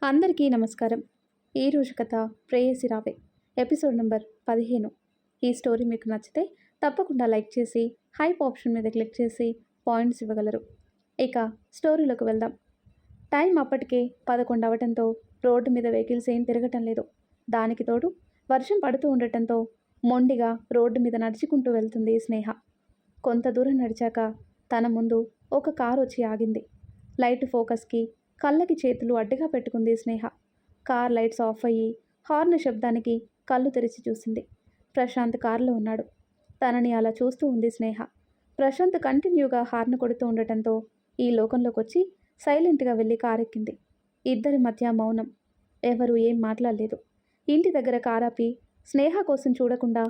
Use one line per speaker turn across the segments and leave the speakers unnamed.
అందరికీ నమస్కారం. ఈరోజు కథ ప్రేయసి రావే ఎపిసోడ్ నెంబర్ 15. ఈ స్టోరీ మీకు నచ్చితే తప్పకుండా లైక్ చేసి హైప్ ఆప్షన్ మీద క్లిక్ చేసి పాయింట్స్ ఇవ్వగలరు. ఇక స్టోరీలోకి వెళ్దాం. టైం అప్పటికే 11 అవటంతో రోడ్డు మీద వెహికల్స్ ఏం తిరగటం లేదు. దానికి తోడు వర్షం పడుతూ ఉండటంతో మొండిగా రోడ్డు మీద నడుచుకుంటూ వెళ్తుంది స్నేహ. కొంత దూరం నడిచాక తన ముందు ఒక కారు వచ్చి ఆగింది. లైట్ ఫోకస్కి కళ్ళకి చేతులు అడ్డుగా పెట్టుకుంది స్నేహ. కార్ లైట్స్ ఆఫ్ అయ్యి హార్న్ శబ్దానికి కళ్ళు తెరిచి చూసింది. ప్రశాంత్ కారులో ఉన్నాడు. తనని అలా చూస్తూ ఉంది స్నేహ. ప్రశాంత్ కంటిన్యూగా హార్న్ కొడుతూ ఉండటంతో ఈ లోకంలోకి వచ్చి సైలెంట్గా వెళ్ళి కారెక్కింది. ఇద్దరి మధ్య మౌనం. ఎవరు ఏం మాట్లాడలేదు. ఇంటి దగ్గర కారాపి స్నేహ కోసం చూడకుండా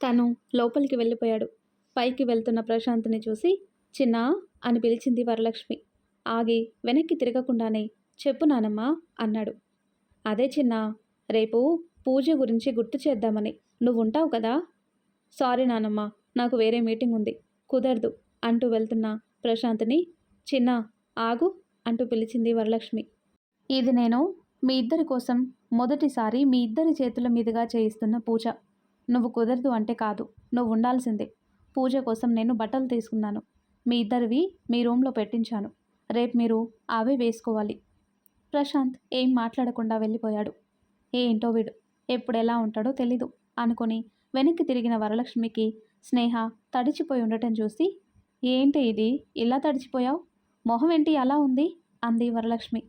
తను లోపలికి వెళ్ళిపోయాడు. పైకి వెళ్తున్న ప్రశాంత్ని చూసి చిన్నా అని పిలిచింది వరలక్ష్మి. ఆగి వెనక్కి తిరగకుండానే చెప్పు నానమ్మ అన్నాడు. అదే చిన్నా, రేపు పూజ గురించి గుర్తు చేద్దామని. నువ్వుంటావు కదా? సారీ నానమ్మ, నాకు వేరే మీటింగ్ ఉంది, కుదరదు అంటూ వెళ్తున్న ప్రశాంత్ని చిన్నా ఆగు అంటూ పిలిచింది వరలక్ష్మి. ఇది నేను మీ ఇద్దరి కోసం మొదటిసారి మీ ఇద్దరి చేతుల మీదుగా చేయిస్తున్న పూజ. నువ్వు కుదరదు అంటే కాదు, నువ్వు ఉండాల్సిందే. పూజ కోసం నేను బట్టలు తీసుకున్నాను. మీ ఇద్దరివి మీ రూమ్లో పెట్టించాను. రేపు మీరు అవే వేసుకోవాలి. ప్రశాంత్ ఏం మాట్లాడకుండా వెళ్ళిపోయాడు. ఏంటో వీడు ఎప్పుడు ఎలా ఉంటాడో తెలీదు అనుకుని వెనక్కి తిరిగిన వరలక్ష్మికి స్నేహ తడిచిపోయి ఉండటం చూసి, ఏంటి ఇది ఇలా తడిచిపోయావు? మొహం ఏంటి అలా ఉంది అంది వరలక్ష్మి.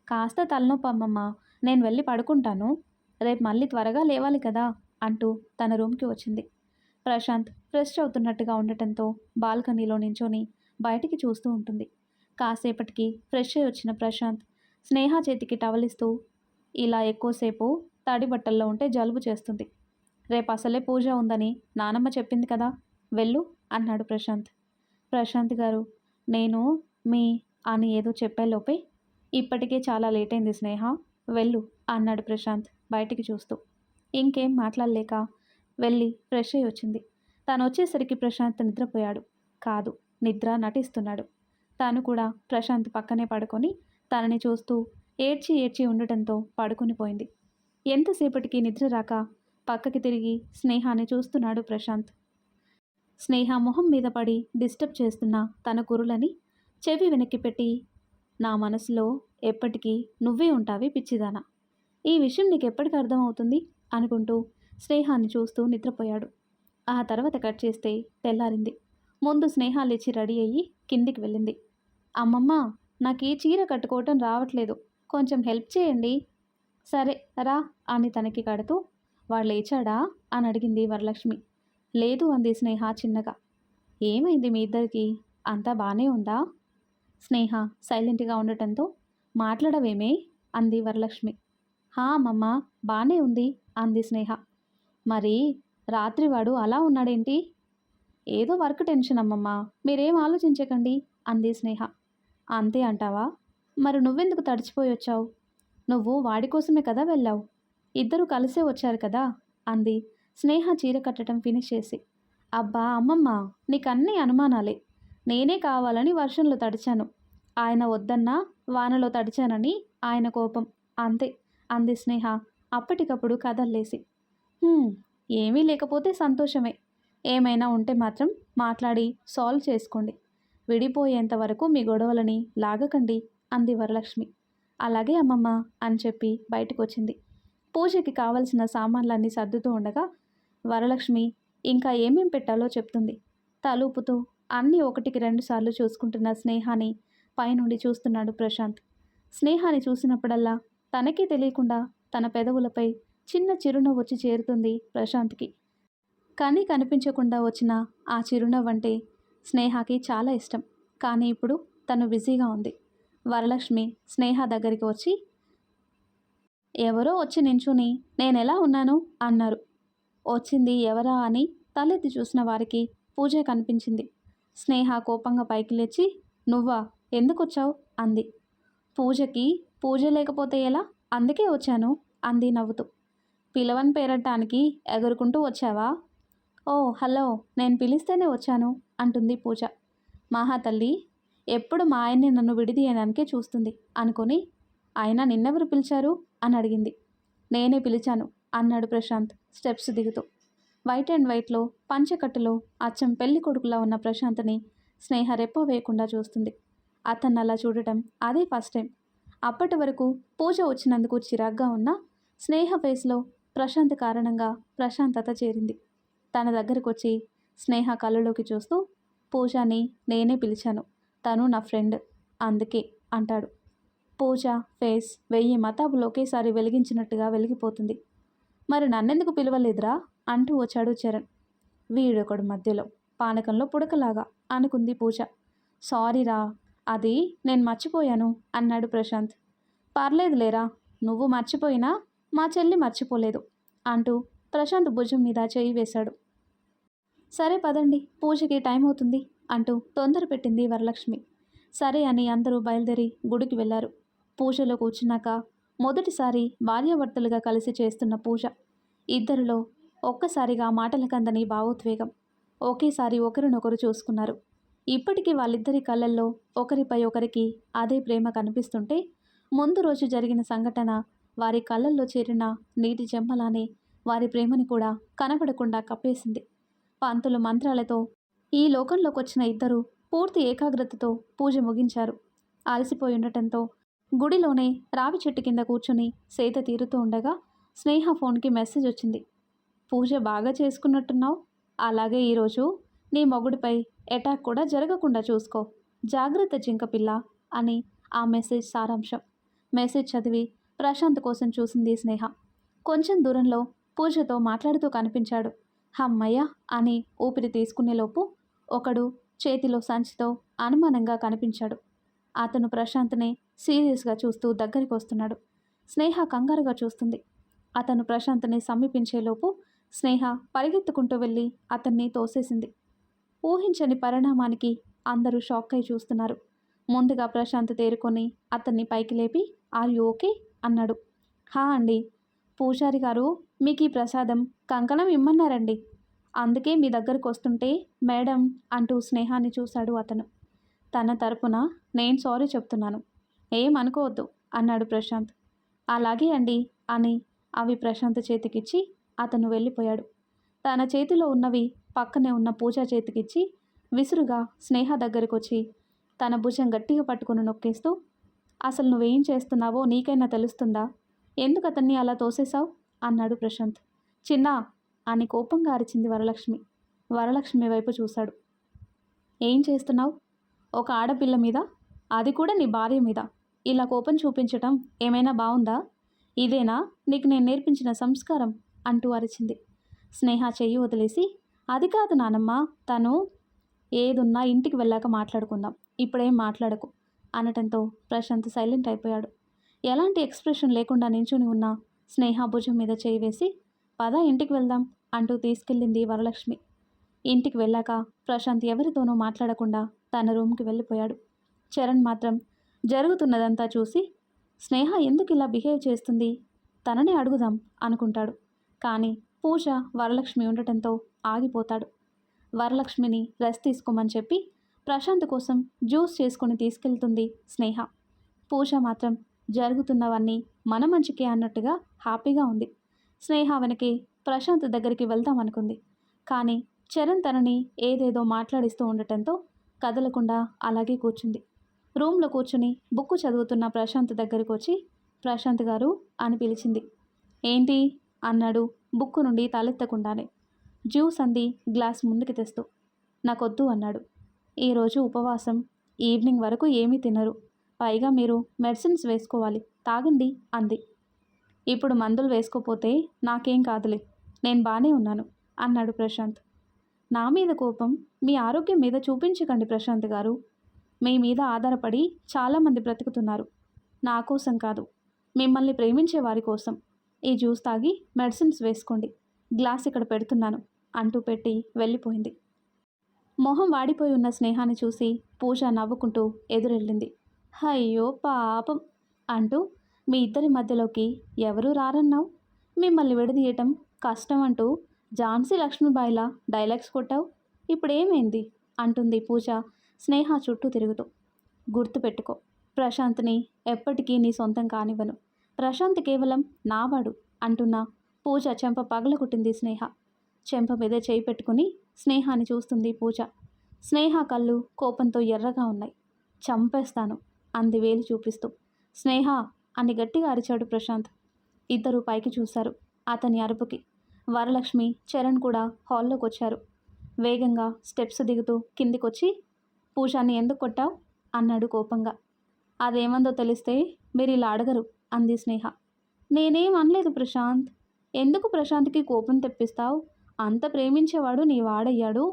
కాస్త తలనొప్పి అమ్మమ్మ, నేను వెళ్ళి పడుకుంటాను. రేపు మళ్ళీ త్వరగా లేవాలి కదా అంటూ తన రూమ్కి వచ్చింది. ప్రశాంత్ ఫ్రెష్ అవుతున్నట్టుగా ఉండటంతో బాల్కనీలో నించొని బయటికి చూస్తూ ఉంటుంది. కాసేపటికి ఫ్రెష్ అయి వచ్చిన ప్రశాంత్ స్నేహ చేతికి టవలిస్తూ, ఇలా ఎక్కువసేపు తడి బట్టల్లో ఉంటే జలుబు చేస్తుంది. రేపు అసలే పూజ ఉందని నానమ్మ చెప్పింది కదా, వెళ్ళు అన్నాడు ప్రశాంత్. ప్రశాంత్ గారు, నేను మీ అని ఏదో చెప్పేలోపే ఇప్పటికే చాలా లేట్ అయింది స్నేహ, వెళ్ళు అన్నాడు ప్రశాంత్ బయటికి చూస్తూ. ఇంకేం మాట్లాడలేక వెళ్ళి ఫ్రెష్ అయి వచ్చింది. తను వచ్చేసరికి ప్రశాంత్ నిద్రపోయాడు. కాదు, నిద్ర నటిస్తున్నాడు. తాను కూడా ప్రశాంత్ పక్కనే పడుకొని తనని చూస్తూ ఏడ్చి ఏడ్చి ఉండటంతో పడుకుని పోయింది. ఎంతసేపటికి నిద్ర రాక పక్కకి తిరిగి స్నేహాన్ని చూస్తున్నాడు ప్రశాంత్. స్నేహ మొహం మీద పడి డిస్టర్బ్ చేస్తున్న తన కురులని చెవి వెనక్కి పెట్టి, నా మనసులో ఎప్పటికీ నువ్వే ఉంటావి పిచ్చిదానా, ఈ విషయం నీకు ఎప్పటికి అర్థమవుతుంది అనుకుంటూ స్నేహాన్ని చూస్తూ నిద్రపోయాడు. ఆ తర్వాత కట్ చేస్తే తెల్లారింది. ముందు స్నేహ లేచి రెడీ అయ్యి కిందికి వెళ్ళింది. అమ్మమ్మ, నాకు ఈ చీర కట్టుకోవటం రావట్లేదు, కొంచెం హెల్ప్ చేయండి. సరే రా అని తనకి కడుతూ, వాడు లేచాడా అని అడిగింది వరలక్ష్మి. లేదు అంది స్నేహ చిన్నగా. ఏమైంది మీ ఇద్దరికి, అంతా బాగానే ఉందా? స్నేహ సైలెంట్గా ఉండటంతో మాట్లాడవేమే అంది వరలక్ష్మి. హా అమ్మమ్మ, బాగానే ఉంది అంది స్నేహ. మరి రాత్రి వాడు అలా ఉన్నాడేంటి? ఏదో వర్క్ టెన్షన్ అమ్మమ్మ, మీరేం ఆలోచించకండి అంది స్నేహ. అంతే అంటావా? మరి నువ్వెందుకు తడిచిపోయి వచ్చావు? నువ్వు వాడి కోసమే కదా వెళ్ళావు, ఇద్దరు కలిసే వచ్చారు కదా అంది స్నేహ చీర కట్టడం ఫినిష్ చేసి. అబ్బా అమ్మమ్మ, నీకన్నీ అనుమానాలే. నేనే కావాలని వర్షంలో తడిచాను, ఆయన వద్దన్నా వానలో తడిచానని ఆయన కోపం, అంతే అంది స్నేహ అప్పటికప్పుడు కదల్లేసి. ఏమీ లేకపోతే సంతోషమే. ఏమైనా ఉంటే మాత్రం మాట్లాడి సాల్వ్ చేసుకోండి. విడిపోయేంత వరకు మీ గొడవలని లాగకండి అంది వరలక్ష్మి. అలాగే అమ్మమ్మ అని చెప్పి బయటకు వచ్చింది. పూజకి కావలసిన సామాన్లన్నీ సర్దుతూ ఉండగా వరలక్ష్మి ఇంకా ఏమేం పెట్టాలో చెప్తుంది. తలూపుతూ అన్నీ 1-2 సార్లు చూసుకుంటున్న స్నేహాని పైనుండి చూస్తున్నాడు ప్రశాంత్. స్నేహాని చూసినప్పుడల్లా తనకే తెలియకుండా తన పెదవులపై చిన్న చిరునవ్వు వచ్చి చేరుతుంది ప్రశాంత్కి. కానీ కనిపించకుండా వచ్చిన ఆ చిరునవ్వంటే స్నేహకి చాలా ఇష్టం. కానీ ఇప్పుడు తను బిజీగా ఉంది. వరలక్ష్మి స్నేహ దగ్గరికి వచ్చి, ఎవరో వచ్చి నించుని నేనెలా ఉన్నాను అన్నారు. వచ్చింది ఎవరా అని తలెత్తి చూసిన వారికి పూజ కనిపించింది. స్నేహ కోపంగా పైకి లేచి, నువ్వా, ఎందుకొచ్చావు అంది. పూజకి పూజ లేకపోతే ఎలా, అందుకే వచ్చాను అంది నవ్వుతూ. పిలవని పేరటానికి ఎగురుకుంటూ వచ్చావా? ఓ హలో, నేను పిలిస్తేనే వచ్చాను అంటుంది పూజ. మహాతల్లి ఎప్పుడు మా ఆయన్ని నన్ను విడిదీయడానికే చూస్తుంది అనుకుని అయినా నిన్నెవరు పిలిచారు అని అడిగింది. నేనే పిలిచాను అన్నాడు ప్రశాంత్ స్టెప్స్ దిగుతూ. వైట్ అండ్ వైట్లో పంచెకట్టులో అచ్చం పెళ్లి కొడుకులా ఉన్న ప్రశాంత్ని స్నేహ రెప్ప వేయకుండా చూస్తుంది. అతన్ని అలా చూడటం అదే ఫస్ట్ టైం. అప్పటి వరకు పూజ వచ్చినందుకు చిరాగ్గా ఉన్న స్నేహ ఫేస్లో ప్రశాంత్ కారణంగా ప్రశాంతత చేరింది. తన దగ్గరకు వచ్చి స్నేహ కళ్ళలోకి చూస్తూ, పూజని నేనే పిలిచాను, తను నా ఫ్రెండ్, అందుకే అంటాడు. పూజ ఫేస్ 1000 మతాబులు ఒకేసారి వెలిగించినట్టుగా వెలిగిపోతుంది. మరి నన్నెందుకు పిలవలేదురా అంటూ వచ్చాడు చరణ్. వీడొకడు మధ్యలో పానకంలో పుడకలాగా అనుకుంది పూజ. సారీరా, అది నేను మర్చిపోయాను అన్నాడు ప్రశాంత్. పర్లేదులేరా, నువ్వు మర్చిపోయినా మా చెల్లి మర్చిపోలేదు అంటూ ప్రశాంత్ భుజం మీద చేయి వేశాడు. సరే పదండి, పూజకి టైం అవుతుంది అంటూ తొందర పెట్టింది వరలక్ష్మి. సరే అని అందరూ బయలుదేరి గుడికి వెళ్ళారు. పూజలో కూర్చున్నాక మొదటిసారి భార్యాభర్తలుగా కలిసి చేస్తున్న పూజ. ఇద్దరిలో ఒక్కసారిగా మాటలకందని భావోద్వేగం. ఒకేసారి ఒకరినొకరు చూసుకున్నారు. ఇప్పటికీ వాళ్ళిద్దరి కళ్ళల్లో ఒకరిపై ఒకరికి అదే ప్రేమ కనిపిస్తుంటే, ముందు రోజు జరిగిన సంఘటన వారి కళ్ళల్లో చేరిన నీటి చెంపలానే వారి ప్రేమని కూడా కనపడకుండా కప్పేసింది. పంతులు మంత్రాలతో ఈ లోకంలోకి వచ్చిన ఇద్దరు పూర్తి ఏకాగ్రతతో పూజ ముగించారు. అలసిపోయి ఉండటంతో గుడిలోనే రావి చెట్టు కింద కూర్చుని సేద తీరుతూ ఉండగా స్నేహ ఫోన్కి మెసేజ్ వచ్చింది. పూజ బాగా చేసుకున్నట్టున్నావు, అలాగే ఈరోజు నీ మొగుడిపై అటాక్ కూడా జరగకుండా చూసుకో, జాగ్రత్త జింకపిల్ల అని ఆ మెసేజ్ సారాంశం. మెసేజ్ చదివి ప్రశాంత్ కోసం చూసింది స్నేహ. కొంచెం దూరంలో పూజతో మాట్లాడుతూ కనిపించాడు. హమ్మయ్య అని ఊపిరి తీసుకునేలోపు ఒకడు చేతిలో సంచితో అనుమానంగా కనిపించాడు. అతను ప్రశాంత్ని సీరియస్గా చూస్తూ దగ్గరికి వస్తున్నాడు. స్నేహ కంగారుగా చూస్తుంది. అతను ప్రశాంత్ని సమీపించేలోపు స్నేహ పరిగెత్తుకుంటూ వెళ్ళి అతన్ని తోసేసింది. ఊహించని పరిణామానికి అందరూ షాక్ అయి చూస్తున్నారు. ముందుగా ప్రశాంత్ తేరుకొని అతన్ని పైకి లేపి, ఆర్ యు ఓకే అన్నాడు. హా అండి, పూజారి గారు మీకు ఈ ప్రసాదం కంకణం ఇమ్మన్నారండి, అందుకే మీ దగ్గరకు వస్తుంటే మేడం అంటూ స్నేహాన్ని చూశాడు అతను. తన తరపున నేను సారీ చెప్తున్నాను, ఏమనుకోవద్దు అన్నాడు ప్రశాంత్. అలాగే అండి అని అవి ప్రశాంత్ చేతికిచ్చి అతను వెళ్ళిపోయాడు. తన చేతిలో ఉన్నవి పక్కనే ఉన్న పూజ చేతికిచ్చి విసురుగా స్నేహ దగ్గరకు వచ్చి తన భుజం గట్టిగా పట్టుకుని నొక్కేస్తూ, అసలు నువ్వేం చేస్తున్నావో నీకైనా తెలుస్తుందా, ఎందుకు అతన్ని అలా తోసేశావు అన్నాడు ప్రశాంత్. చిన్నా అని కోపంగా అరిచింది వరలక్ష్మి. వరలక్ష్మి వైపు చూశాడు. ఏం చేస్తున్నావు, ఒక ఆడపిల్ల మీద, అది కూడా నీ భార్య మీద ఇలా కోపం చూపించటం ఏమైనా బాగుందా, ఇదేనా నీకు నేను నేర్పించిన సంస్కారం అంటూ అరిచింది. స్నేహ చెయ్యి వదిలేసి, అది కాదు నానమ్మ, తను ఏదున్నా ఇంటికి వెళ్ళాక మాట్లాడుకుందాం, ఇప్పుడేం మాట్లాడకు అనటంతో ప్రశాంత్ సైలెంట్ అయిపోయాడు. ఎలాంటి ఎక్స్ప్రెషన్ లేకుండా నించుని ఉన్న స్నేహ భుజం మీద చేయి వేసి, పద ఇంటికి వెళ్దాం అంటూ తీసుకెళ్ళింది వరలక్ష్మి. ఇంటికి వెళ్ళాక ప్రశాంత్ ఎవరితోనూ మాట్లాడకుండా తన రూమ్కి వెళ్ళిపోయాడు. చరణ్ మాత్రం జరుగుతున్నదంతా చూసి స్నేహ ఎందుకు ఇలా బిహేవ్ చేస్తుంది, తననే అడుగుదాం అనుకుంటాడు. కానీ పూజ వరలక్ష్మి ఉండటంతో ఆగిపోతాడు. వరలక్ష్మిని రెస్ట్ తీసుకోమని చెప్పి ప్రశాంత్ కోసం జ్యూస్ చేసుకుని తీసుకెళ్తుంది స్నేహ. పూజ మాత్రం జరుగుతున్నవన్నీ మన మంచికే అన్నట్టుగా హ్యాపీగా ఉంది. స్నేహ వెనకే ప్రశాంత్ దగ్గరికి వెళ్దామనుకుంది. కానీ చరణ్ తనని ఏదేదో మాట్లాడిస్తూ ఉండటంతో కదలకుండా అలాగే కూర్చుంది. రూమ్లో కూర్చుని బుక్కు చదువుతున్న ప్రశాంత్ దగ్గరికి వచ్చి, ప్రశాంత్ గారు అని పిలిచింది. ఏంటి అన్నాడు బుక్కు నుండి తలెత్తకుండానే. జ్యూస్ అంది గ్లాస్ ముందుకి తెస్తూ. నాకొద్దు అన్నాడు. ఈరోజు ఉపవాసం, ఈవినింగ్ వరకు ఏమీ తినరు, పైగా మీరు మెడిసిన్స్ వేసుకోవాలి, తాగండి అంది. ఇప్పుడు మందులు వేసుకోపోతే నాకేం కాదులే, నేను బాగానే ఉన్నాను అన్నాడు ప్రశాంత్. నా మీద కోపం మీ ఆరోగ్యం మీద చూపించకండి ప్రశాంత్ గారు, మీ మీద ఆధారపడి చాలామంది బ్రతుకుతున్నారు, నా కోసం కాదు, మిమ్మల్ని ప్రేమించే వారి కోసం. ఈ జ్యూస్ తాగి మెడిసిన్స్ వేసుకోండి, గ్లాస్ ఇక్కడ పెడుతున్నాను అంటూ పెట్టి వెళ్ళిపోయింది. మొహం వాడిపోయి ఉన్న స్నేహాన్ని చూసి పూజ నవ్వుకుంటూ ఎదురెళ్ళింది. అయ్యో పాపం అంటూ, మీ ఇద్దరి మధ్యలోకి ఎవరూ రారన్నావు, మిమ్మల్ని విడదీయటం కష్టం అంటూ ఝాన్సీ లక్ష్మీబాయిలా డైలాగ్స్ కొట్టావు, ఇప్పుడేమైంది అంటుంది పూజ స్నేహ చుట్టూ తిరుగుతూ. గుర్తుపెట్టుకో, ప్రశాంత్ని ఎప్పటికీ నీ సొంతం కానివ్వను. ప్రశాంత్ కేవలం నావాడు అంటున్న పూజ చెంప పగలగొట్టింది స్నేహ. చెంప మీద చేయి పెట్టుకుని స్నేహాన్ని చూస్తుంది పూజ. స్నేహ కళ్ళు కోపంతో ఎర్రగా ఉన్నాయి. చంపేస్తాను అంది వేలు చూపిస్తూ. స్నేహ అని గట్టిగా అరిచాడు ప్రశాంత్. ఇద్దరూ పైకి చూశారు అతని అరుపుకి. వరలక్ష్మి, చరణ్ కూడా హాల్లోకి వచ్చారు. వేగంగా స్టెప్స్ దిగుతూ కిందికొచ్చి, పూజాని ఎందుకు కొట్టావు అన్నాడు కోపంగా. అదేమందో తెలిస్తే మీరు ఇలా అడగరు అంది స్నేహ. నేనేం అనలేదు ప్రశాంత్. ఎందుకు ప్రశాంత్కి కోపం తెప్పిస్తావు? అంత ప్రేమించేవాడు నీ వాడయ్యాడు,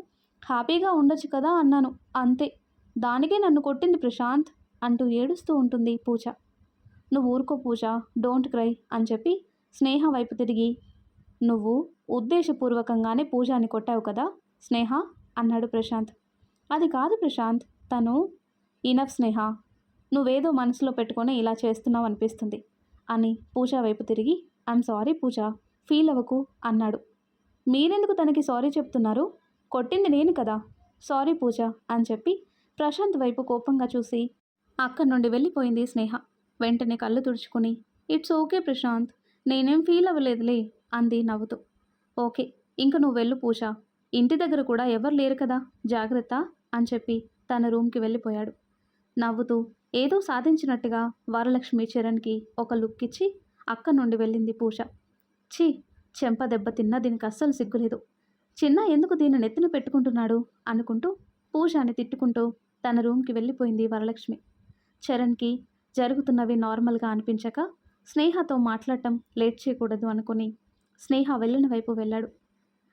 హ్యాపీగా ఉండొచ్చు కదా అన్నాను అంతే. దానికే నన్ను కొట్టింది ప్రశాంత్ అంటూ ఏడుస్తూ ఉంటుంది పూజ. నువ్వు ఊరుకో పూజ, డోంట్ క్రై అని చెప్పి స్నేహ వైపు తిరిగి, నువ్వు ఉద్దేశపూర్వకంగానే పూజాని కొట్టావు కదా స్నేహ అన్నాడు ప్రశాంత్. అది కాదు ప్రశాంత్, తను ఇనఫ్ స్నేహ, నువ్వేదో మనసులో పెట్టుకొని ఇలా చేస్తున్నావు అనిపిస్తుంది అని పూజ వైపు తిరిగి, ఐఎమ్ సారీ పూజ, ఫీల్ అవ్వకు అన్నాడు. మీరెందుకు తనకి సారీ చెప్తున్నారు? కొట్టింది నేను కదా. సారీ పూజ అని చెప్పి ప్రశాంత్ వైపు కోపంగా చూసి అక్కడి నుండి వెళ్ళిపోయింది స్నేహ. వెంటనే కళ్ళు తుడుచుకొని, ఇట్స్ ఓకే ప్రశాంత్, నేనేం ఫీల్ అవ్వలేదులే అంది నవ్వుతూ. ఓకే, ఇంక నువ్వు వెళ్ళు పూజ, ఇంటి దగ్గర కూడా ఎవరు లేరు కదా, జాగ్రత్త అని చెప్పి తన రూమ్కి వెళ్ళిపోయాడు. నవ్వుతూ ఏదో సాధించినట్టుగా వరలక్ష్మి చరణ్కి ఒక లుక్ ఇచ్చి అక్కడి నుండి వెళ్ళింది పూజ. ఛీ, చెంప దెబ్బ తిన్నా దీనికి అస్సలు సిగ్గులేదు. చిన్న ఎందుకు దీన్ని నెత్తిన పెట్టుకుంటున్నాడు అనుకుంటూ పూజాని తిట్టుకుంటూ తన రూమ్కి వెళ్ళిపోయింది వరలక్ష్మి. చరణ్కి జరుగుతున్నవి నార్మల్గా అనిపించక స్నేహతో మాట్లాడటం లేట్ చేయకూడదు అనుకుని స్నేహ వెళ్ళిన వైపు వెళ్ళాడు.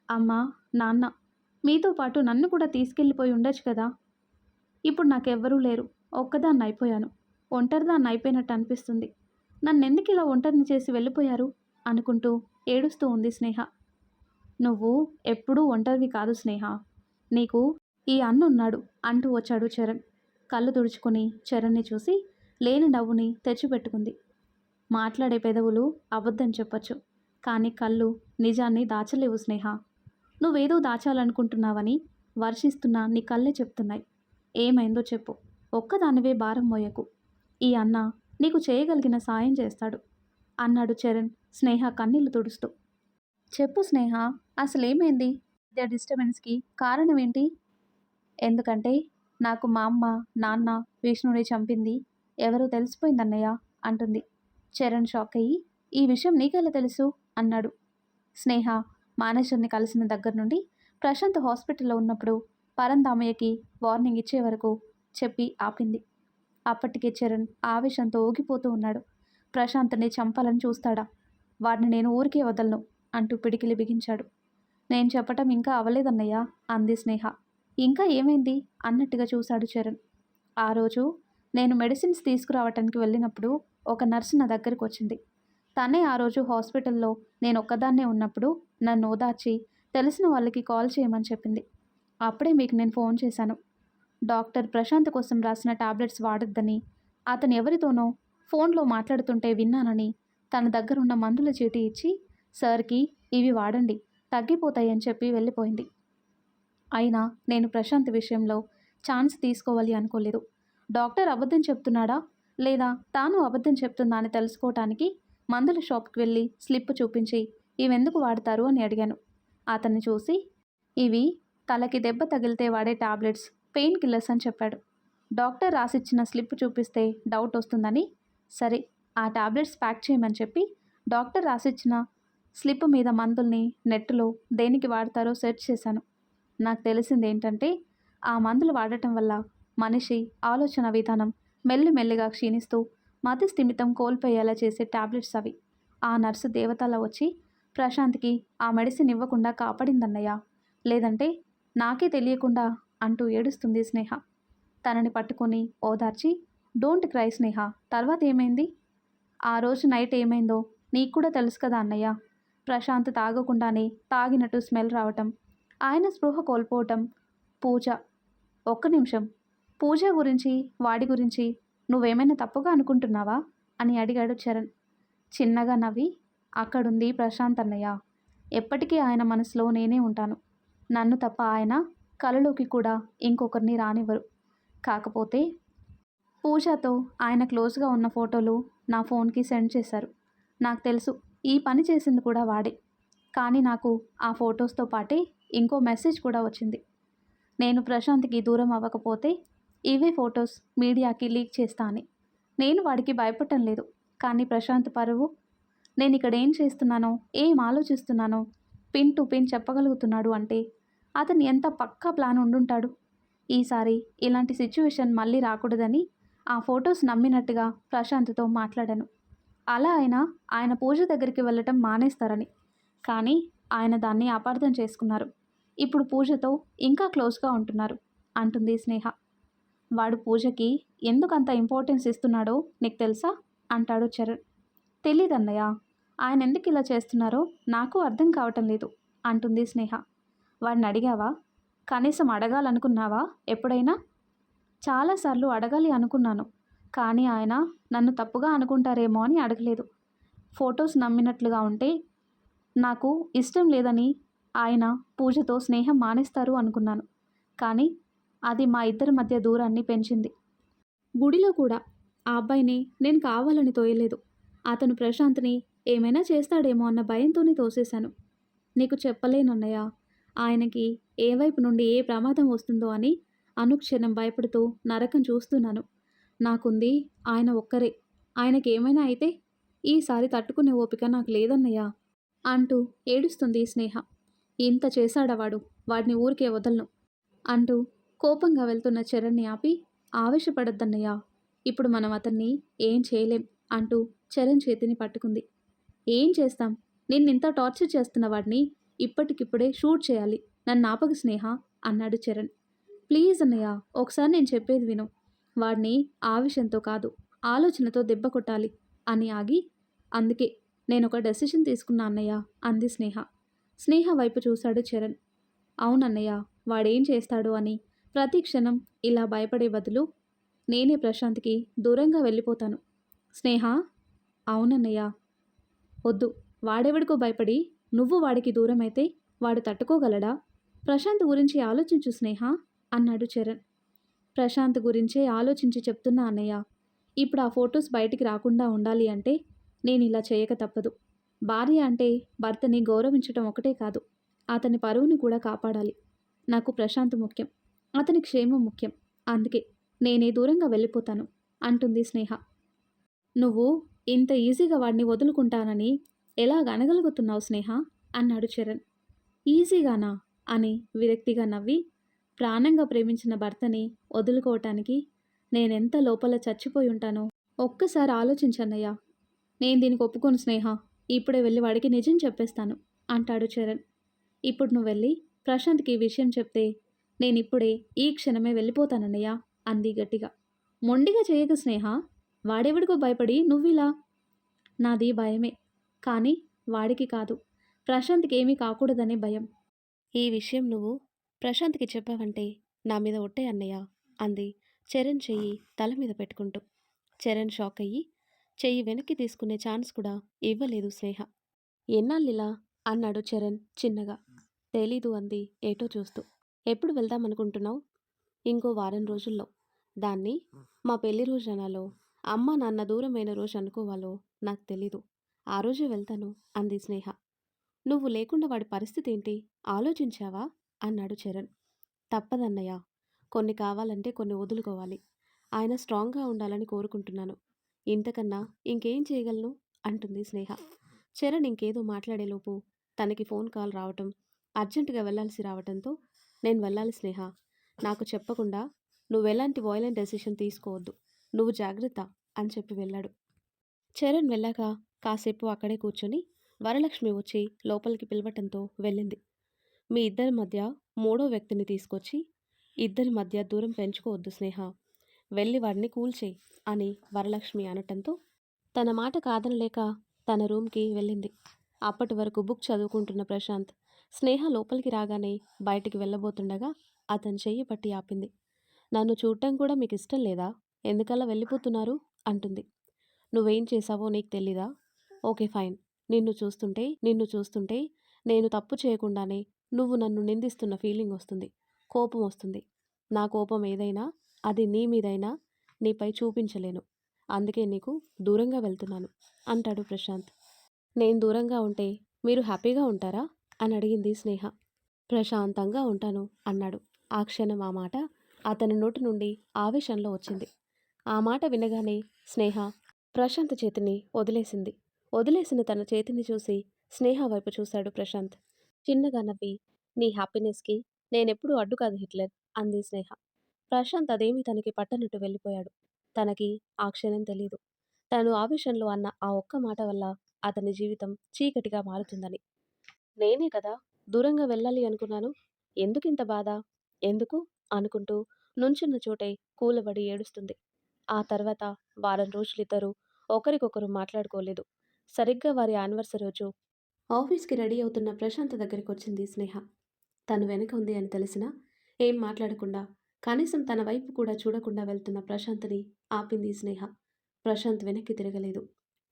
అమ్మా, నాన్న, మీతో పాటు నన్ను కూడా తీసుకెళ్ళిపోయి ఉండొచ్చు కదా. ఇప్పుడు నాకెవ్వరూ లేరు, ఒక్కదాన్ని అయిపోయాను, ఒంటరిదాన్ని అయిపోయినట్టు అనిపిస్తుంది. నన్నెందుకు ఇలా ఒంటరిని చేసి వెళ్ళిపోయారు అనుకుంటూ ఏడుస్తూ ఉంది స్నేహ. నువ్వు ఎప్పుడూ ఒంటరివి కాదు స్నేహ, నీకు ఈ అన్నున్నాడు అంటూ వచ్చాడు చరణ్. కళ్ళు తుడుచుకొని చరణ్ని చూసి లేని నవ్వుని తెచ్చిపెట్టుకుంది. మాట్లాడే పెదవులు అబద్ధం చెప్పచ్చు, కానీ కళ్ళు నిజాన్ని దాచలేవు స్నేహ. నువ్వేదో దాచాలనుకుంటున్నావని వర్షిస్తున్నా నీ కళ్ళే చెప్తున్నాయి. ఏమైందో చెప్పు, ఒక్కదానివే భారం మోయకు. ఈ అన్న నీకు చేయగలిగిన సాయం చేస్తాడు అన్నాడు చరణ్ స్నేహ కన్నీళ్లు తుడుస్తూ. చెప్పు స్నేహ, అసలేమైంది? డిస్టర్బెన్స్కి కారణం ఏంటి? ఎందుకంటే నాకు మా అమ్మ, నాన్న విష్ణుని చంపింది ఎవరో తెలిసిపోయిందన్నయ్య అంటుంది. చరణ్ షాక్ అయ్యి, ఈ విషయం నీకెలా తెలుసు అన్నాడు. స్నేహ మానేశ్వర్ని కలిసిన దగ్గర నుండి ప్రశాంత్ హాస్పిటల్లో ఉన్నప్పుడు పరంధామయ్యకి వార్నింగ్ ఇచ్చే వరకు చెప్పి ఆపింది. అప్పటికే చరణ్ ఆవేశంతో ఊగిపోతూ ఉన్నాడు. ప్రశాంత్ని చంపాలని చూస్తాడా? వాడిని నేను ఊరికే వదలను అంటూ పిడికిలి బిగించాడు. నేను చెప్పటం ఇంకా అవలేదన్నయ్య అంది స్నేహ. ఇంకా ఏమైంది అన్నట్టుగా చూశాడు చరణ్. ఆ రోజు నేను మెడిసిన్స్ తీసుకురావటానికి వెళ్ళినప్పుడు ఒక నర్సు నా దగ్గరికి వచ్చింది. తనే ఆ రోజు హాస్పిటల్లో నేను ఒక్కదాన్నే ఉన్నప్పుడు నన్ను ఓదార్చి తెలిసిన వాళ్ళకి కాల్ చేయమని చెప్పింది. అప్పుడే మీకు నేను ఫోన్ చేశాను. డాక్టర్ ప్రశాంత్ కోసం రాసిన టాబ్లెట్స్ వాడొద్దని, అతను ఎవరితోనో ఫోన్లో మాట్లాడుతుంటే విన్నానని తన దగ్గరున్న మందుల చీటీ ఇచ్చి, సార్కి ఇవి వాడండి తగ్గిపోతాయని చెప్పి వెళ్ళిపోయింది. అయినా నేను ప్రశాంత్ విషయంలో ఛాన్స్ తీసుకోవాలి అనుకోలేదు. డాక్టర్ అబద్ధం చెప్తున్నాడా లేదా తాను అబద్ధం చెప్తుందా అని తెలుసుకోవటానికి మందుల షాప్కి వెళ్ళి స్లిప్ చూపించి ఇవెందుకు వాడతారు అని అడిగాను. అతన్ని చూసి ఇవి తలకి దెబ్బ తగిలితే వాడే టాబ్లెట్స్, పెయిన్ కిల్లర్స్ అని చెప్పాడు. డాక్టర్ రాసిచ్చిన స్లిప్ చూపిస్తే డౌట్ వస్తుందని సరే ఆ టాబ్లెట్స్ ప్యాక్ చేయమని చెప్పి డాక్టర్ రాసిచ్చిన స్లిప్ మీద మందుల్ని నెట్లో దేనికి వాడతారో సెర్చ్ చేశాను. నాకు తెలిసింది ఏంటంటే ఆ మందులు వాడటం వల్ల మనిషి ఆలోచన విధానం మెల్లిమెల్లిగా క్షీణిస్తూ మతి స్థిమితం కోల్పోయేలా చేసే టాబ్లెట్స్ అవి. ఆ నర్సు దేవతలా వచ్చి ప్రశాంత్కి ఆ మెడిసిన్ ఇవ్వకుండా కాపాడిందన్నయ్య, లేదంటే నాకే తెలియకుండా అంటూ ఏడుస్తుంది స్నేహ. తనని పట్టుకొని ఓదార్చి, డోంట్ క్రై స్నేహ, తర్వాత ఏమైంది? ఆ రోజు నైట్ ఏమైందో నీకు కూడా తెలుసు కదా అన్నయ్య. ప్రశాంత్ తాగకుండానే తాగినట్టు స్మెల్ రావటం, ఆయన స్పృహ కోల్పోవటం. పూజ, ఒక్క నిమిషం, పూజ గురించి వాడి గురించి నువ్వేమైనా తప్పుగా అనుకుంటున్నావా అని అడిగాడు చరణ్. చిన్నగా నవ్వి, అక్కడుంది ప్రశాంత్ అన్నయ్య, ఎప్పటికీ ఆయన మనసులో నేనే ఉంటాను. నన్ను తప్ప ఆయన కలలోకి కూడా ఇంకొకరిని రానివ్వరు. కాకపోతే పూజతో ఆయన క్లోజ్గా ఉన్న ఫోటోలు నా ఫోన్కి సెండ్ చేశారు. నాకు తెలుసు ఈ పని చేసింది కూడా వాడే. కానీ నాకు ఆ ఫొటోస్తో పాటే ఇంకో మెసేజ్ కూడా వచ్చింది. నేను ప్రశాంత్కి దూరం అవ్వకపోతే ఇవే ఫొటోస్ మీడియాకి లీక్ చేస్తా అని. నేను వాడికి భయపడటం లేదు. కానీ ప్రశాంత్ పరువు, నేను ఇక్కడ ఏం చేస్తున్నానో, ఏం ఆలోచిస్తున్నానో పిన్ టు పిన్ చెప్పగలుగుతున్నాడు అంటే అతను ఎంత పక్కా ప్లాన్ ఉండుంటాడు. ఈసారి ఇలాంటి సిచ్యువేషన్ మళ్ళీ రాకూడదని ఆ ఫొటోస్ నమ్మినట్టుగా ప్రశాంత్తో మాట్లాడాను. అలా అయినా ఆయన పూజ దగ్గరికి వెళ్ళటం మానేస్తారని. కానీ ఆయన దాన్ని అపార్థం చేసుకున్నారు. ఇప్పుడు పూజతో ఇంకా క్లోజ్గా ఉంటున్నారు అంటుంది స్నేహ. వాడు పూజకి ఎందుకంత ఇంపార్టెన్స్ ఇస్తున్నాడో నీకు తెలుసా అంటాడు చరణ్. తెలీదన్నయ్య, ఆయన ఎందుకు ఇలా చేస్తున్నారో నాకు అర్థం కావటం లేదు అంటుంది స్నేహ. వాడిని అడిగావా? కనీసం అడగాలనుకున్నావా ఎప్పుడైనా? చాలాసార్లు అడగాలి అనుకున్నాను. కానీ ఆయన నన్ను తప్పుగా అనుకుంటారేమో అని అడగలేదు. ఫొటోస్ నమ్మినట్లుగా ఉంటే నాకు ఇష్టం లేదని ఆయన పూజతో స్నేహం మానేస్తారు అనుకున్నాను. కానీ అది మా ఇద్దరి మధ్య దూరాన్ని పెంచింది. గుడిలో కూడా ఆ అబ్బాయిని నేను కావాలని తోయలేదు. అతను ప్రశాంత్ని ఏమైనా చేస్తాడేమో అన్న భయంతోనే తోసేశాను. నీకు చెప్పలేనన్నయ్య, ఆయనకి ఏ వైపు నుండి ఏ ప్రమాదం వస్తుందో అని అనుక్షణం భయపడుతూ నరకం చూస్తున్నాను. నాకుంది ఆయన ఒక్కరే. ఆయనకి ఏమైనా అయితే ఈసారి తట్టుకునే ఓపిక నాకు లేదన్నయ్య అంటూ ఏడుస్తుంది స్నేహ. ఇంత చేశాడవాడు, వాడిని ఊరికే వదలను అంటూ కోపంగా వెళ్తున్న చరణ్ని ఆపి, ఆవేశపడద్దన్నయ్య, ఇప్పుడు మనం అతన్ని ఏం చేయలేం అంటూ చరణ్ చేతిని పట్టుకుంది. ఏం చేస్తాం? నిన్నింత టార్చర్ చేస్తున్న వాడిని ఇప్పటికిప్పుడే షూట్ చేయాలి. నన్ను ఆపకు స్నేహ అన్నాడు చరణ్. ప్లీజ్ అన్నయ్య, ఒకసారి నేను చెప్పేది విను. వాడిని ఆవేశంతో కాదు, ఆలోచనతో దెబ్బ కొట్టాలి అని ఆగి, అందుకే నేను ఒక డెసిషన్ తీసుకున్నా అన్నయ్య అంది స్నేహ. స్నేహ వైపు చూశాడు చరణ్. అవునన్నయ్య, వాడేం చేస్తాడు అని ప్రతి క్షణం ఇలా భయపడే బదులు నేనే ప్రశాంత్కి దూరంగా వెళ్ళిపోతాను. స్నేహ, అవునన్నయ్య. వద్దు, వాడెవడికో భయపడి నువ్వు వాడికి దూరమైతే వాడు తట్టుకోగలడా? ప్రశాంత్ గురించి ఆలోచించు స్నేహ అన్నాడు చరణ్. ప్రశాంత్ గురించే ఆలోచించి చెప్తున్నా అన్నయ్య. ఇప్పుడు ఆ ఫొటోస్ బయటికి రాకుండా ఉండాలి అంటే నేను ఇలా చేయక తప్పదు. భార్య అంటే భర్తని గౌరవించటం ఒకటే కాదు, అతని పరువుని కూడా కాపాడాలి. నాకు ప్రశాంత్ ముఖ్యం, అతని క్షేమం ముఖ్యం. అందుకే నేనే దూరంగా వెళ్ళిపోతాను అంటుంది స్నేహ. నువ్వు ఇంత ఈజీగా వాడిని వదులుకుంటానని ఎలాగనగలుగుతున్నావు స్నేహ అన్నాడు చరణ్. ఈజీగానా అని విరక్తిగా నవ్వి, ప్రాణంగా ప్రేమించిన భర్తని వదులుకోవటానికి నేనెంత లోపల చచ్చిపోయి ఉంటానో ఒక్కసారి ఆలోచించన్నయ్యా. నేను దీనికి ఒప్పుకోను స్నేహ, ఇప్పుడే వెళ్ళి వాడికి నిజం చెప్పేస్తాను అంటాడు చరణ్. ఇప్పుడు నువ్వు వెళ్ళి ప్రశాంత్కి ఈ విషయం చెప్తే నేనిప్పుడే ఈ క్షణమే వెళ్ళిపోతానన్నయ్యా అంది గట్టిగా. మొండిగా చేయకు స్నేహ, వాడెవడికో భయపడి నువ్విలా. నాది భయమే, కానీ వాడికి కాదు, ప్రశాంత్కి ఏమీ కాకూడదనే భయం. ఈ విషయం నువ్వు ప్రశాంత్కి చెప్పావంటే నా మీద ఒట్టే అన్నయ్య అంది చరణ్ చెయ్యి తల మీద పెట్టుకుంటూ. చరణ్ షాక్ అయ్యి చెయ్యి వెనక్కి తీసుకునే ఛాన్స్ కూడా ఇవ్వలేదు స్నేహ. ఎన్నాళ్ళిలా అన్నాడు చరణ్ చిన్నగా. తెలీదు అంది ఏటో చూస్తూ. ఎప్పుడు వెళ్దామనుకుంటున్నావు? ఇంకో వారం రోజుల్లో. దాన్ని మా పెళ్లి రోజు అనాలో, అమ్మ నాన్న దూరమైన రోజు అనుకోవాలో నాకు తెలీదు. ఆ రోజే వెళ్తాను అంది స్నేహ. నువ్వు లేకుండా వాడి పరిస్థితి ఏంటి ఆలోచించావా అన్నాడు చరణ్. తప్పదన్నయ్య, కొన్ని కావాలంటే కొన్ని వదులుకోవాలి. ఆయన స్ట్రాంగ్గా ఉండాలని కోరుకుంటున్నాను. ఇంతకన్నా ఇంకేం చేయగలను అంటుంది స్నేహ. చరణ్ ఇంకేదో మాట్లాడేలోపు తనకి ఫోన్ కాల్ రావటం, అర్జెంటుగా వెళ్లాల్సి రావటంతో, నేను వెళ్ళాలి స్నేహ, నాకు చెప్పకుండా నువ్వెలాంటి వాయిలెంట్ డెసిషన్ తీసుకోవద్దు, నువ్వు జాగ్రత్త అని చెప్పి వెళ్ళాడు. చరణ్ వెళ్ళాక కాసేపు అక్కడే కూర్చొని వరలక్ష్మి వచ్చి లోపలికి పిలవటంతో వెళ్ళింది. మీ ఇద్దరి మధ్య మూడో వ్యక్తిని తీసుకొచ్చి ఇద్దరి మధ్య దూరం పెంచుకోవద్దు స్నేహ, వెళ్ళి వాడిని కూల్చేయి అని వరలక్ష్మి అనటంతో తన మాట కాదనలేక తన రూమ్కి వెళ్ళింది. అప్పటి వరకు బుక్ చదువుకుంటున్న ప్రశాంత్ స్నేహ లోపలికి రాగానే బయటికి వెళ్ళబోతుండగా అతని చెయ్యి పట్టి ఆపింది. నన్ను చూడటం కూడా మీకు ఇష్టం లేదా? ఎందుకలా వెళ్ళిపోతున్నారు అంటుంది. నువ్వేం చేశావో నీకు తెలీదా? ఓకే ఫైన్, నిన్ను చూస్తుంటే నేను తప్పు చేయకుండానే నువ్వు నన్ను నిందిస్తున్న ఫీలింగ్ వస్తుంది, కోపం వస్తుంది. నా కోపం ఏదైనా అది నీ మీదైనా
నీపై చూపించలేను. అందుకే నీకు దూరంగా వెళ్తున్నాను అంటాడు ప్రశాంత్. నేను దూరంగా ఉంటే మీరు హ్యాపీగా ఉంటారా అని అడిగింది స్నేహ. ప్రశాంతంగా ఉంటాను అన్నాడు. ఆ క్షణం ఆ మాట అతని నోటి నుండి ఆవేశంలో వచ్చింది. ఆ మాట వినగానే స్నేహ ప్రశాంత్ చేతిని వదిలేసింది. వదిలేసిన తన చేతిని చూసి స్నేహ వైపు చూశాడు ప్రశాంత్. చిన్నగా నవ్వి, నీ హ్యాపీనెస్కి నేనెప్పుడూ అడ్డు కాదు హిట్లర్ అంది స్నేహ. ప్రశాంత్ అదేమీ తనకి పట్టనట్టు వెళ్ళిపోయాడు. తనకి ఆ క్షణం తెలీదు, తను ఆవేశంలో అన్న ఆ ఒక్క మాట వల్ల అతని జీవితం చీకటిగా మారుతుందని. నేనే కదా దూరంగా వెళ్ళాలి అనుకున్నాను. ఎందుకింత బాధ? ఎందుకు? అనుకుంటూ నుంచున్న చోటే కూలబడి ఏడుస్తుంది. ఆ తర్వాత వారం రోజులిద్దరూ ఒకరికొకరు మాట్లాడుకోలేదు. సరిగ్గా వారి యానివర్సరీ రోజు ఆఫీస్‌కి రెడీ అవుతున్న ప్రశాంత్ దగ్గరికొచ్చింది స్నేహ. తను వెనక ఉంది అని తెలిసినా ఏం మాట్లాడకుండా, కనీసం తన వైపు కూడా చూడకుండా వెళ్తున్న ప్రశాంత్‌ని ఆపింది స్నేహ. ప్రశాంత్ వెనక్కి తిరగలేదు.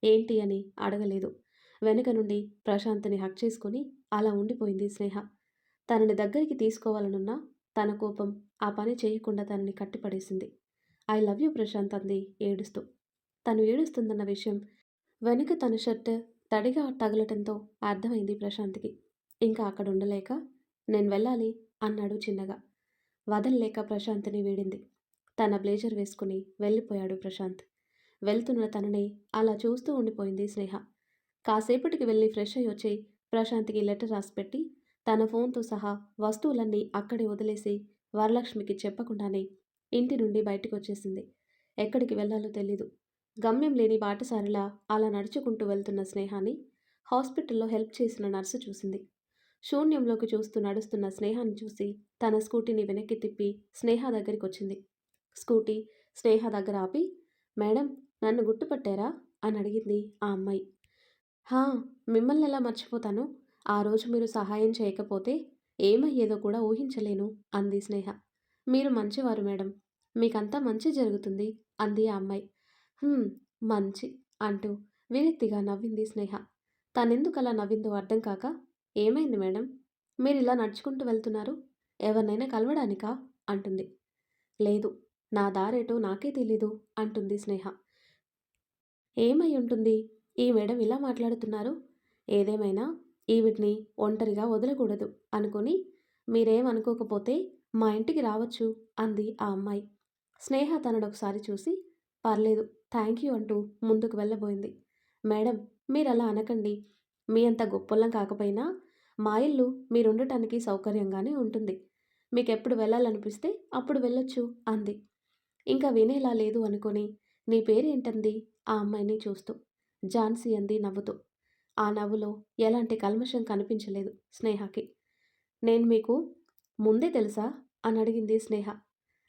ఏంటి అని అడగలేదు. వెనక నుండి ప్రశాంత్‌ని హగ్ చేసుకొని అలా ఉండిపోయింది స్నేహ. తనని దగ్గరికి తీసుకోవాలనున్నా తన కోపం ఆ పని చేయకుండా తనని కట్టిపడేసింది. ఐ లవ్ యూ ప్రశాంత్ అంది ఏడుస్తూ. తను ఏడుస్తుందన్న విషయం వెనుక తన షర్ట్ తడిగా తగలటంతో అర్థమైంది ప్రశాంత్‌కి. ఇంకా అక్కడ ఉండలేక, నేను వెళ్ళాలి అన్నాడు చిన్నగా. వదలలేక ప్రశాంత్‌ని వీడింది. తన బ్లేజర్ వేసుకుని వెళ్ళిపోయాడు ప్రశాంత్. వెళ్తున్న తనని అలా చూస్తూ ఉండిపోయింది స్నేహ. కాసేపటికి వెళ్ళి ఫ్రెష్ అయ్యి వచ్చి ప్రశాంత్‌కి లెటర్ రాసిపెట్టి, తన ఫోన్‌తో సహా వస్తువులన్నీ అక్కడే వదిలేసి వరలక్ష్మికి చెప్పకుండానే ఇంటి నుండి బయటికొచ్చేసింది. ఎక్కడికి వెళ్ళాలో తెలీదు. గమ్యం లేని బాటసారిలా అలా నడుచుకుంటూ వెళ్తున్న స్నేహాన్ని హాస్పిటల్‌లో హెల్ప్ చేసిన నర్సు చూసింది. శూన్యంలోకి చూస్తూ నడుస్తున్న స్నేహాన్ని చూసి తన స్కూటీని వెనక్కి తిప్పి స్నేహ దగ్గరికొచ్చింది. స్కూటీ స్నేహ దగ్గర ఆపి, మేడం నన్ను గుర్తుపట్టారా అని అడిగింది ఆ అమ్మాయి. హా! మిమ్మల్నెలా మర్చిపోతాను? ఆ రోజు మీరు సహాయం చేయకపోతే ఏమయ్యేదో కూడా ఊహించలేను అంది స్నేహ. మీరు మంచివారు మేడం. మీకంతా మంచి జరుగుతుంది అంది ఆ అమ్మాయి. హ్మ్. మంచి అంటూ విరక్తిగా నవ్వింది స్నేహ. తనెందుకలా నవ్విందో అర్థం కాక, ఏమైంది మేడం? మీరిలా నడుచుకుంటూ వెళ్తున్నారు? ఎవరినైనా కలవడానికా? అంటుంది. లేదు. నా దారేటో నాకే తెలీదు అంటుంది స్నేహ. ఏమై ఉంటుంది? ఈ మేడం ఇలా మాట్లాడుతున్నారు? ఏదేమైనా ఈవిడ్ని ఒంటరిగా వదలకూడదు అనుకుని మీరేమనుకోకపోతే మా ఇంటికి రావచ్చు అంది ఆ అమ్మాయి. స్నేహ తననొకసారి చూసి పర్లేదు థ్యాంక్ యూ అంటూ ముందుకు వెళ్ళబోయింది. మేడం మీరలా అనకండి. మీ అంత గొప్పోళ్ళం కాకపోయినా మా ఇల్లు మీరుండటానికి సౌకర్యంగానే ఉంటుంది. మీకెప్పుడు వెళ్ళాలనిపిస్తే అప్పుడు వెళ్ళొచ్చు అంది. ఇంకా వినేలా లేదు అనుకుని నీ పేరేంటంది ఆ అమ్మాయిని చూస్తూ. ఝాన్సీ అంది నవ్వుతూ. ఆ నవ్వులో ఎలాంటి కల్మషం కనిపించలేదు స్నేహకి. నేను మీకు ముందే తెలుసా అని అడిగింది స్నేహ.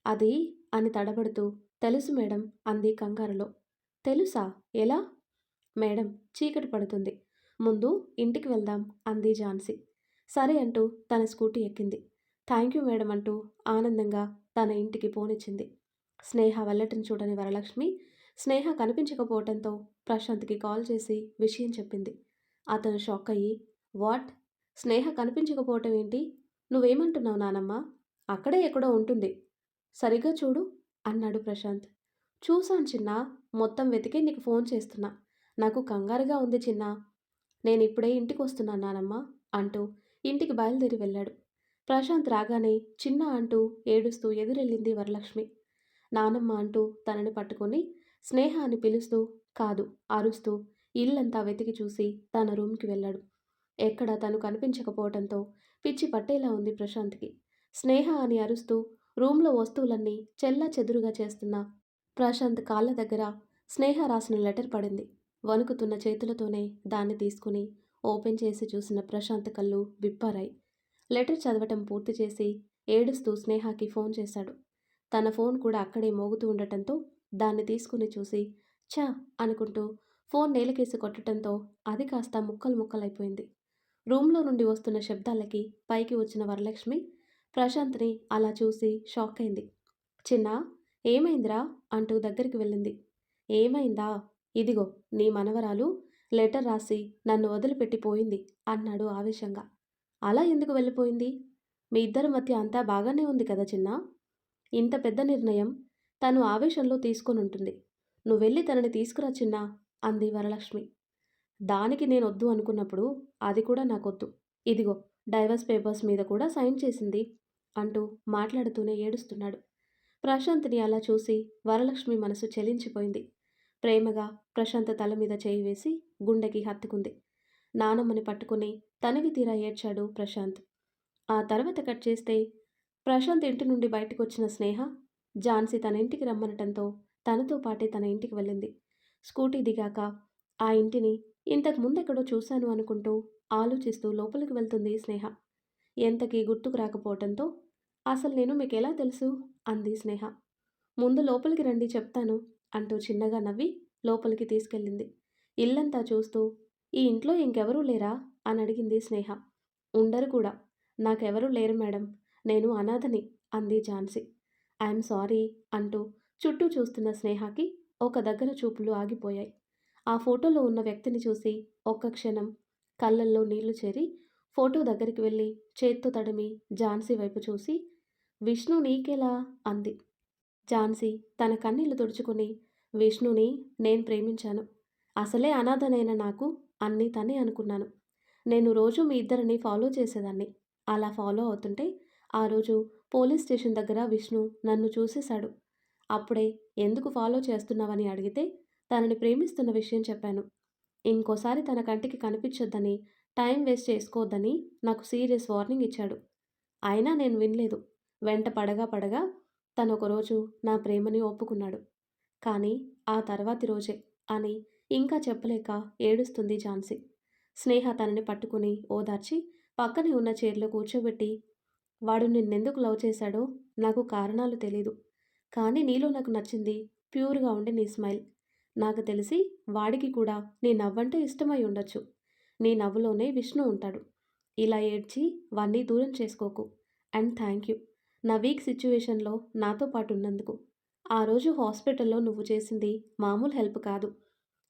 అది అని తడబడుతూ తెలుసు మేడం అంది కంగారులో. తెలుసా? ఎలా? మేడం చీకటి పడుతుంది. ముందు ఇంటికి వెళ్దాం అంది ఝాన్సీ. సరే అంటూ తన స్కూటీ ఎక్కింది. థ్యాంక్ యూ మేడం అంటూ ఆనందంగా తన ఇంటికి పోనిచ్చింది. స్నేహ వెళ్ళటం చూడని వరలక్ష్మి స్నేహ కనిపించకపోవటంతో ప్రశాంత్‌కి కాల్ చేసి విషయం చెప్పింది. అతను షాక్ అయ్యి, వాట్? స్నేహ కనిపించకపోవటం ఏంటి? నువ్వేమంటున్నావు నానమ్మ? అక్కడే ఎక్కడో ఉంటుంది. సరిగ్గా చూడు అన్నాడు ప్రశాంత్. చూసాను చిన్నా. మొత్తం వెతికి నీకు ఫోన్ చేస్తున్నా. నాకు కంగారుగా ఉంది చిన్నా. నేనిప్పుడే ఇంటికొస్తున్నాను నానమ్మ అంటూ ఇంటికి బయలుదేరి వెళ్ళాడు. ప్రశాంత్ రాగానే చిన్న అంటూ ఏడుస్తూ ఎదురెళ్ళింది వరలక్ష్మి. నానమ్మ అంటూ తనని పట్టుకొని స్నేహ అని పిలుస్తూ కాదు అరుస్తూ ఇల్లంతా వెతికి చూసి తన రూమ్‌కి వెళ్ళాడు. ఎక్కడ తను కనిపించకపోవటంతో పిచ్చి పట్టేలా ఉంది ప్రశాంత్‌కి. స్నేహ అని అరుస్తూ రూమ్‌లో వస్తువులన్నీ చెల్లాచెదురుగా చేస్తున్న ప్రశాంత్ కాళ్ళ దగ్గర స్నేహ రాసిన లెటర్ పడింది. వణుకుతున్న చేతులతోనే దాన్ని తీసుకుని ఓపెన్ చేసి చూసిన ప్రశాంత్ కళ్ళు విప్పారాయి. లెటర్ చదవటం పూర్తి చేసి ఏడుస్తూ స్నేహకి ఫోన్ చేశాడు. తన ఫోన్ కూడా అక్కడే మోగుతూ ఉండటంతో దాన్ని తీసుకుని చూసి ఛ అనుకుంటూ ఫోన్ నేలకేసి కొట్టడంతో అది కాస్త ముక్కలు ముక్కలైపోయింది. రూమ్‌లో నుండి వస్తున్న శబ్దాలకి పైకి వచ్చిన వరలక్ష్మి ప్రశాంత్‌ని అలా చూసి షాక్ అయింది. చిన్నా ఏమైందిరా అంటూ దగ్గరికి వెళ్ళింది. ఏమైందా? ఇదిగో నీ మనవరాలు లెటర్ రాసి నన్ను వదిలిపెట్టి పోయింది అన్నాడు ఆవేశంగా. అలా ఎందుకు వెళ్ళిపోయింది? మీ ఇద్దరి మధ్య అంతా బాగానే ఉంది కదా చిన్నా? ఇంత పెద్ద నిర్ణయం తను ఆవేశంలో తీసుకొనుంటుంది. "నువ్వెళ్ళి తనని తీసుకురా చిన్నా" అంది వరలక్ష్మి. దానికి నేనొద్దు అనుకున్నప్పుడు అది కూడా నాకొద్దు. ఇదిగో డైవర్స్ పేపర్స్ మీద కూడా సైన్ చేసింది అంటూ మాట్లాడుతూనే ఏడుస్తున్నాడు. ప్రశాంత్‌ని అలా చూసి వరలక్ష్మి మనసు చలించిపోయింది. ప్రేమగా ప్రశాంత్ తల మీద చేయి వేసి గుండెకి హత్తుకుంది. నానమ్మని పట్టుకుని తనివి తీరా ఏడ్చాడు ప్రశాంత్. ఆ తర్వాత కట్ చేస్తే ప్రశాంత్ ఇంటి నుండి బయటకొచ్చిన స్నేహ, ఝాన్సీ తన ఇంటికి రమ్మనటంతో తనతో పాటే తన ఇంటికి వెళ్ళింది. స్కూటీ దిగాక ఆ ఇంటిని ఇంతకు ముందెక్కడో చూశాను అనుకుంటూ ఆలోచిస్తూ లోపలికి వెళ్తుంది స్నేహ. ఎంతకీ గుర్తుకు రాకపోవటంతో "అసలు నేను మీకెలా తెలుసు?" అంది స్నేహ. "ముందు లోపలికి రండి చెప్తాను" అంటూ చిన్నగా నవ్వి లోపలికి తీసుకెళ్ళింది. ఇల్లంతా చూస్తూ "ఈ ఇంట్లో ఇంకెవరూ లేరా?" అని అడిగింది స్నేహ. "ఉండరు కూడా. నాకెవరూ లేరు మేడం. నేను అనాథని" అంది ఝాన్సీ. "ఐయామ్ సారీ" అంటూ చుట్టూ చూస్తున్న స్నేహకి ఒక దగ్గర చూపులు ఆగిపోయాయి. ఆ ఫోటోలో ఉన్న వ్యక్తిని చూసి ఒక్క క్షణం కళ్ళల్లో నీళ్లు చేరి ఫోటో దగ్గరికి వెళ్ళి చేత్తో తడిమి ఝాన్సీ వైపు చూసి "విష్ణు నీకెలా?" అంది. ఝాన్సీ తన కన్నీళ్లు తుడుచుకుని "విష్ణుని నేను ప్రేమించాను. అసలే అనాథనైన నాకు అన్నీ తనే అనుకున్నాను. నేను రోజూ మీ ఇద్దరిని ఫాలో చేసేదాన్ని. అలా ఫాలో అవుతుంటే ఆ రోజు పోలీస్ స్టేషన్ దగ్గర విష్ణు నన్ను చూసేశాడు. అప్పుడే ఎందుకు ఫాలో చేస్తున్నావని అడిగితే తనని ప్రేమిస్తున్న విషయం చెప్పాను. ఇంకోసారి తన కంటికి కనిపించొద్దని, టైం వేస్ట్ చేసుకోవద్దని నాకు సీరియస్ వార్నింగ్ ఇచ్చాడు. అయినా నేను వినలేదు. వెంట పడగా పడగా తనొకరోజు నా ప్రేమని ఒప్పుకున్నాడు. కానీ ఆ తర్వాతి రోజే" అని ఇంకా చెప్పలేక ఏడుస్తుంది ఝాన్సీ. స్నేహ తనని పట్టుకుని ఓదార్చి పక్కనే ఉన్న చైర్లో కూర్చోబెట్టి "వాడు నిన్నెందుకు లవ్ చేశాడో నాకు కారణాలు తెలీదు. కానీ నీలో నాకు నచ్చింది ప్యూర్‌గా ఉండే నీ స్మైల్. నాకు తెలిసి వాడికి కూడా నీ నవ్వంటే ఇష్టమై ఉండొచ్చు. నీ నవ్వులోనే విష్ణు ఉంటాడు. ఇలా ఏడ్చి వాణ్ణి దూరం చేసుకోకు. And thank you. నా వీక్ సిట్యుయేషన్‌లో నాతో పాటు ఉన్నందుకు. ఆ రోజు హాస్పిటల్‌లో నువ్వు చేసింది మామూలు హెల్ప్ కాదు.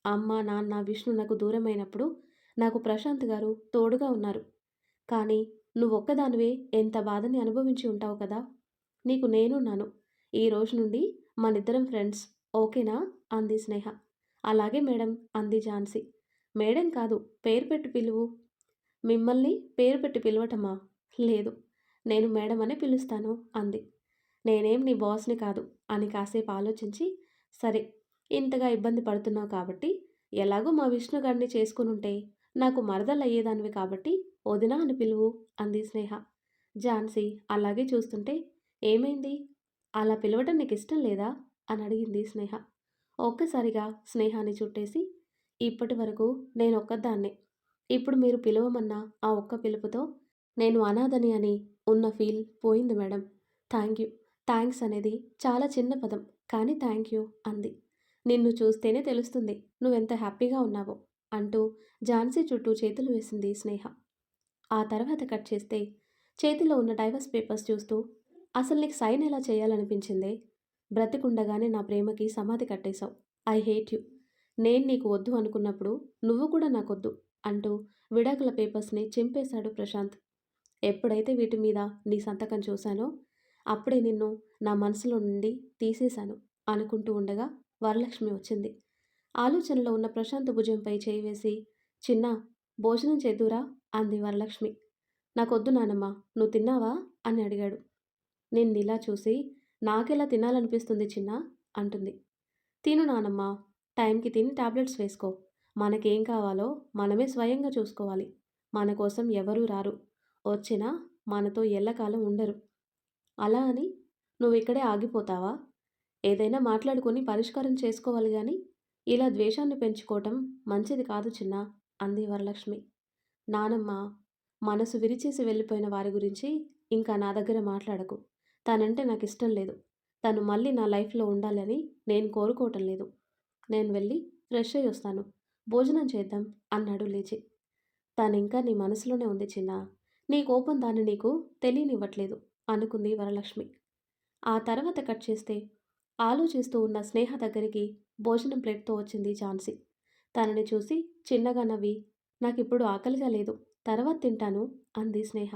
అమ్మ, నాన్న, విష్ణు నాకు దూరమైనప్పుడు నాకు ప్రశాంత్ గారు తోడుగా ఉన్నారు. కానీ నువ్వొక్కదానివే ఎంత బాధని అనుభవించి ఉంటావు కదా! నీకు నేనున్నాను. ఈ రోజు నుండి మనిద్దరం ఫ్రెండ్స్. ఓకేనా?" అంది స్నేహ. "అలాగే మేడం" అంది ఝాన్సీ. "మేడం కాదు, పేరు పెట్టి పిలువు." "మిమ్మల్ని పేరు పెట్టి పిలవటమా?" "లేదు. నేను మేడం అనే పిలుస్తాను" అంది. "నేనేం నీ బాస్‌ని కాదు" అని కాసేపు ఆలోచించి "సరే, ఇంతగా ఇబ్బంది పడుతున్నావు కాబట్టి ఎలాగో మా విష్ణు గాడిని చేసుకొనుంటే నాకు మరదలయ్యేదానివి కాబట్టి వదిన అని పిలువు" అంది స్నేహ. ఝాన్సీ అలాగే చూస్తుంటే "ఏమైంది? అలా పిలవటం నీకిష్టం లేదా?" అని అడిగింది స్నేహ. ఒక్కసారిగా స్నేహాన్ని చుట్టేసి "ఇప్పటి వరకు నేనొక్కదాన్నే. ఇప్పుడు మీరు పిలవమన్న ఆ ఒక్క పిలుపుతో నేను అనాథని అని ఉన్న ఫీల్ పోయింది మేడం. Thank you. థాంక్స్ అనేది చాలా చిన్న పదం. కానీ థ్యాంక్ యూ" అంది. "నిన్ను చూస్తేనే తెలుస్తుంది నువ్వెంత హ్యాపీగా ఉన్నావో" అంటూ ఝాన్సీ చుట్టూ చేతులు వేసింది స్నేహ. ఆ తర్వాత కట్ చేస్తే చేతిలో ఉన్న డైవర్స్ పేపర్స్ చూస్తూ "అసలు నీకు సైన్ ఎలా చేయాలనిపించిందే? బ్రతికుండగానే నా ప్రేమకి సమాధి కట్టేశావు. I hate you. నేను నీకు వద్దు అనుకున్నప్పుడు నువ్వు కూడా నాకొద్దు" అంటూ విడాకుల పేపర్స్‌ని చింపేశాడు ప్రశాంత్. "ఎప్పుడైతే వీటి మీద నీ సంతకం చూశానో అప్పుడే నిన్ను నా మనసులో నుండి తీసేశాను" అనుకుంటూ ఉండగా వరలక్ష్మి వచ్చింది. ఆలోచనలో ఉన్న ప్రశాంత్ భుజంపై చేయి వేసి "చిన్నా, భోజనం చేద్దురా" అంది వరలక్ష్మి. "నాకొద్దు నానమ్మ. నువ్వు తిన్నావా?" అని అడిగాడు. నిన్నిలా చూసి నాకెలా తినాలనిపిస్తుంది చిన్నా అంటుంది. "తిను నానమ్మ. టైంకి తిని టాబ్లెట్స్ వేసుకో. మనకేం కావాలో మనమే స్వయంగా చూసుకోవాలి. మన కోసం ఎవరూ రారు. వచ్చినా మనతో ఎల్లకాలం ఉండరు. అలా అని నువ్విక్కడే ఆగిపోతావా? ఏదైనా మాట్లాడుకొని పరిష్కారం చేసుకోవాలి గానీ, ఇలా ద్వేషాన్ని పెంచుకోవటం మంచిది కాదు చిన్నా" అంది వరలక్ష్మి. "నానమ్మ, మనసు విరిచేసి వెళ్ళిపోయిన వారి గురించి ఇంకా నా దగ్గర మాట్లాడకు. తనంటే నాకిష్టం లేదు. తను మళ్ళీ నా లైఫ్‌లో ఉండాలని నేను కోరుకోవటం లేదు. నేను వెళ్ళి ఫ్రెష్ అయ్యి వస్తాను. భోజనం చేద్దాం" అన్నాడు లేచి. "తనింకా నీ మనసులోనే ఉంది చిన్నా. నీ కోపం దాన్ని నీకు తెలియనివ్వట్లేదు" అనుకుంది వరలక్ష్మి. ఆ తర్వాత కట్ చేస్తే ఆలోచిస్తూ ఉన్న స్నేహ దగ్గరికి భోజనం ప్లేట్‌తో వచ్చింది ఝాన్సీ. తనని చూసి చిన్నగా నవ్వి "నాకిప్పుడు ఆకలిగా లేదు. తర్వాత తింటాను" అంది స్నేహ.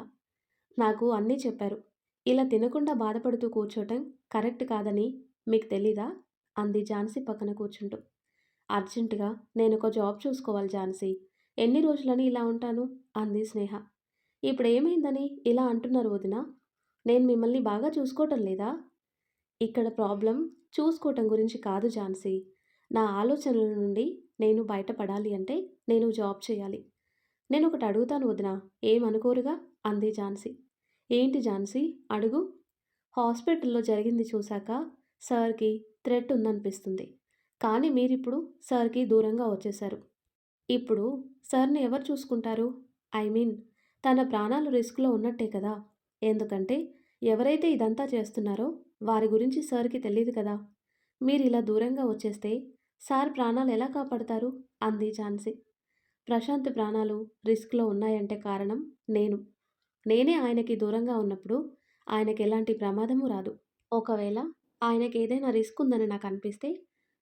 "నాకు అన్నీ చెప్పారు. ఇలా తినకుండా బాధపడుతూ కూర్చోటం కరెక్ట్ కాదని మీకు తెలీదా? అంది ఝాన్సీ పక్కన కూర్చుంటూ. అర్జెంటుగా నేనొక జాబ్ చూసుకోవాలి ఝాన్సీ. ఎన్ని రోజులని ఇలా ఉంటాను? అంది స్నేహ. ఇప్పుడేమైందని ఇలా అంటున్నారు వదినా? నేను మిమ్మల్ని బాగా చూసుకోవటం లేదా? ఇక్కడ ప్రాబ్లం చూసుకోవటం గురించి కాదు ఝాన్సీ. నా ఆలోచనల నుండి నేను బయటపడాలి అంటే నేను జాబ్ చేయాలి. నేనొకటి అడుగుతాను వదినా, ఏమనుకోరుగా? అంది ఝాన్సీ. ఏంటి ఝాన్సీ? అడుగు. హాస్పిటల్‌లో జరిగింది చూశాక సార్‌కి థ్రెట్ ఉందనిపిస్తుంది. కానీ మీరిప్పుడు సార్‌కి దూరంగా వచ్చేశారు. ఇప్పుడు సార్‌ని ఎవరు చూసుకుంటారు? ఐ మీన్ తన ప్రాణాలు రిస్క్‌లో ఉన్నట్టే కదా! ఎందుకంటే ఎవరైతే ఇదంతా చేస్తున్నారో వారి గురించి సార్‌కి తెలీదు కదా! మీరిలా దూరంగా వచ్చేస్తే సార్ ప్రాణాలు ఎలా కాపాడతారు? అంది ఝాన్సీ. ప్రశాంత్ ప్రాణాలు రిస్క్‌లో ఉన్నాయంటే కారణం నేను. నేనే ఆయనకి దూరంగా ఉన్నప్పుడు ఆయనకెలాంటి ప్రమాదమూ రాదు. ఒకవేళ ఆయనకేదైనా రిస్క్ ఉందని నాకనిపిస్తే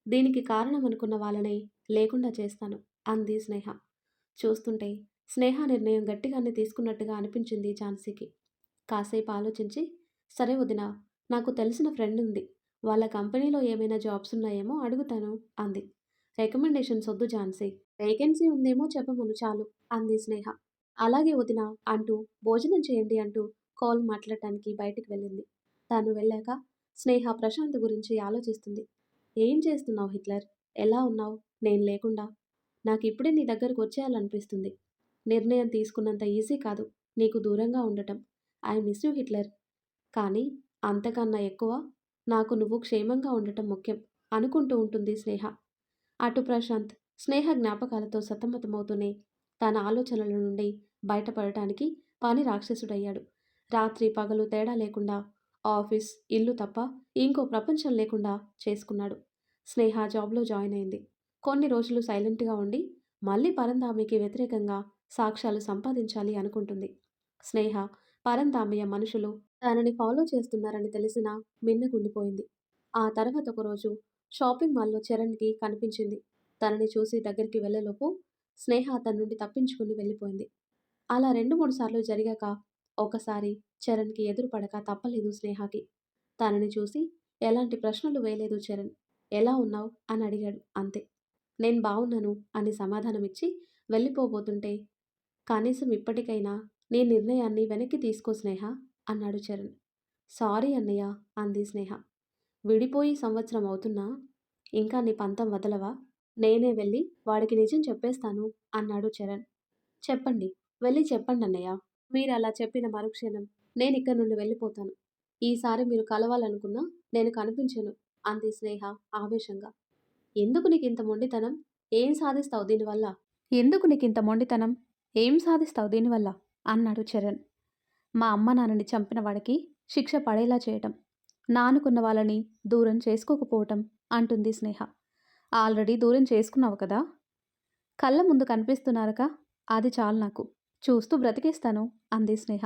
దీనికి కారణం అనుకున్న వాళ్ళని లేకుండా చేస్తాను అంది స్నేహ. చూస్తుంటే స్నేహ నిర్ణయం గట్టిగానే తీసుకున్నట్టుగా అనిపించింది ఝాన్సీకి. కాసేపు ఆలోచించి, సరే వదినా, నాకు తెలిసిన ఫ్రెండ్ ఉంది. వాళ్ళ కంపెనీలో ఏమైనా జాబ్స్ ఉన్నాయేమో అడుగుతాను అంది. రికమెండేషన్స్ వద్దు ఝాన్సీ. వేకెన్సీ ఉందేమో చెప్పమను చాలు అంది స్నేహ. అలాగే వదినా అంటూ భోజనం చేయండి అంటూ కాల్ మాట్లాడటానికి బయటికి వెళ్ళింది. తాను వెళ్ళాక స్నేహ ప్రశాంత్ గురించి ఆలోచిస్తుంది. ఏం చేస్తున్నావు హిట్లర్? ఎలా ఉన్నావు నేను లేకుండా? నాకిప్పుడే నీ దగ్గరకు వచ్చేయాలనిపిస్తుంది. నిర్ణయం తీసుకున్నంత ఈజీ కాదు నీకు దూరంగా ఉండటం. I miss you Hitler. కానీ అంతకన్నా ఎక్కువ నాకు నువ్వు క్షేమంగా ఉండటం ముఖ్యం అనుకుంటూ ఉంటుంది స్నేహ. అటు ప్రశాంత్ స్నేహ జ్ఞాపకాలతో సతమతమవుతూనే తన ఆలోచనల నుండి బయటపడటానికి పని రాక్షసుడయ్యాడు. రాత్రి పగలు తేడా లేకుండా ఆఫీస్, ఇల్లు తప్ప ఇంకో ప్రపంచం లేకుండా చేసుకున్నాడు. స్నేహ జాబ్లో జాయిన్ అయింది. కొన్ని రోజులు సైలెంట్గా ఉండి మళ్ళీ పరంధామికి వ్యతిరేకంగా సాక్ష్యాలు సంపాదించాలి అనుకుంటుంది. స్నేహ పరంధామయ్య మనుషులు తనని ఫాలో చేస్తున్నారని తెలిసినా మిన్నకుండిపోయింది. ఆ తర్వాత ఒకరోజు షాపింగ్ మాల్‌లో చరణ్‌కి కనిపించింది. తనని చూసి దగ్గరికి వెళ్ళేలోపు స్నేహ అతని నుండి తప్పించుకుని వెళ్ళిపోయింది. అలా 2, 3 సార్లు జరిగాక ఒకసారి చరణ్‌కి ఎదురుపడక తప్పలేదు స్నేహకి. తనని చూసి ఎలాంటి ప్రశ్నలు వేయలేదు చరణ్. ఎలా ఉన్నావు? అని అడిగాడు అంతే. నేను బావున్నాను అని సమాధానమిచ్చి వెళ్ళిపోబోతుంటే కనీసం ఇప్పటికైనా నీ నిర్ణయాన్ని వెనక్కి తీసుకో స్నేహ అన్నాడు చరణ్. సారీ అన్నయ్య అంది స్నేహ. విడిపోయి సంవత్సరం అవుతున్నా ఇంకా నీ పంతం వదలవా? నేనే వెళ్ళి వాడికి నిజం చెప్పేస్తాను అన్నాడు చరణ్. చెప్పండి, వెళ్ళి చెప్పండన్నయ్య. మీరలా చెప్పిన మరుక్షణం నేనిక్కడి నుండి వెళ్ళిపోతాను. ఈసారి మీరు కలవాలనుకున్నా నేను కనిపించను అంది స్నేహ ఆవేశంగా. ఎందుకు నీకింత మొండితనం? ఏం సాధిస్తావు దీనివల్ల?
ఎందుకు నీకింత మొండితనం? ఏం సాధిస్తావు దీనివల్ల? అన్నాడు చరణ్. మా అమ్మ నాన్నని చంపిన వాడికి శిక్ష పడేలా చేయటం, నా అనుకున్న వాళ్ళని దూరం చేసుకోకపోవటం అంటుంది స్నేహ. ఆల్రెడీ దూరం చేసుకున్నావు కదా? కళ్ళ ముందు కనిపిస్తున్నారుగా, అది చాలు నాకు. చూస్తూ బ్రతికేస్తాను అంది స్నేహ.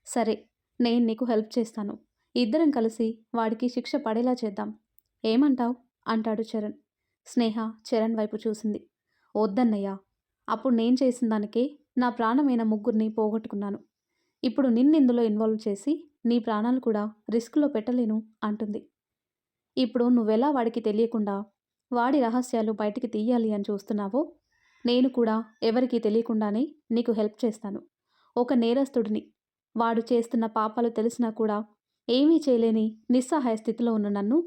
సరే, నేను నీకు హెల్ప్ చేస్తాను. ఇద్దరం కలిసి వాడికి శిక్ష పడేలా చేద్దాం. ఏమంటావ్? అంటాడు చరణ్. స్నేహ చరణ్ వైపు చూసింది. వద్దన్నయ్య, అప్పుడు నేను చేసిన దానికే నా ప్రాణమైన ముగ్గురిని పోగొట్టుకున్నాను. ఇప్పుడు నిన్నిందులో ఇన్వాల్వ్ చేసి నీ ప్రాణాలు కూడా రిస్క్లో పెట్టలేను అంటుంది. ఇప్పుడు నువ్వెలా వాడికి తెలియకుండా వాడి రహస్యాలు బయటికి తీయాలి అని చూస్తున్నావో, నేను కూడా ఎవరికీ తెలియకుండానే నీకు హెల్ప్ చేస్తాను. ఒక నేరస్తుడిని, వాడు చేస్తున్న పాపాలు తెలిసినా కూడా ఏమీ చేయలేని నిస్సహాయ స్థితిలో ఉన్న నన్ను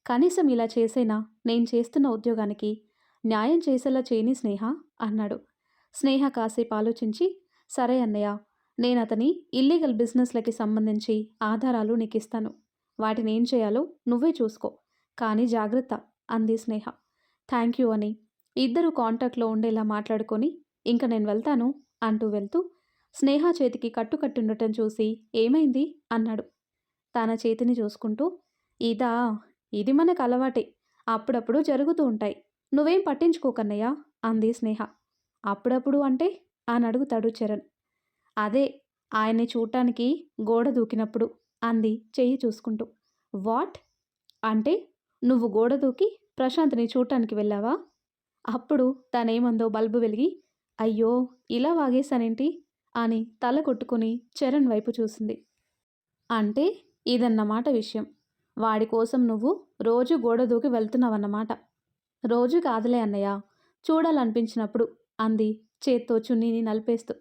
కనీసం ఇలా చేసైనా నేను చేస్తున్న ఉద్యోగానికి న్యాయం చేసేలా చేయని స్నేహ అన్నాడు. స్నేహ కాసేపు ఆలోచించి, సరే అన్నయ్య, నేను అతని ఇల్లీగల్ బిజినెస్లకి సంబంధించి ఆధారాలు నీకు ఇస్తాను. వాటిని ఏం చేయాలో నువ్వే చూసుకో, కానీ జాగ్రత్త అంది స్నేహ. థ్యాంక్ యూ అని ఇద్దరు కాంటాక్ట్లో ఉండేలా మాట్లాడుకొని ఇంక నేను వెళ్తాను అంటూ వెళ్తూ స్నేహ చేతికి కట్టుకట్టుండటం చూసి ఏమైంది అన్నాడు తన చేతిని చూసుకుంటూ. ఇదా, ఇది మనకు అలవాటే, అప్పుడప్పుడు జరుగుతూ ఉంటాయి, నువ్వేం పట్టించుకోకన్నయ్యా అంది స్నేహ. అప్పుడప్పుడు అంటే అని అడుగుతాడు చరణ్. అదే, ఆయన్ని చూడటానికి గోడ దూకినప్పుడు అంది చెయ్యి చూసుకుంటూ. వాట్? అంటే నువ్వు గోడ దూకి ప్రశాంత్ని చూడటానికి వెళ్ళావా? అప్పుడు తనేమందో బల్బు వెలిగి, అయ్యో ఇలా వాగేశానేంటి అని తల కొట్టుకుని చరణ్ వైపు చూసింది. అంటే ఇదన్నమాట విషయం. వాడి కోసం నువ్వు రోజు గోడ దూకి వెళ్తున్నావన్నమాట. రోజు కాదులే అన్నయ్య, చూడాలనిపించినప్పుడు అంది చేత్తో చున్నీని నలిపేస్తూ.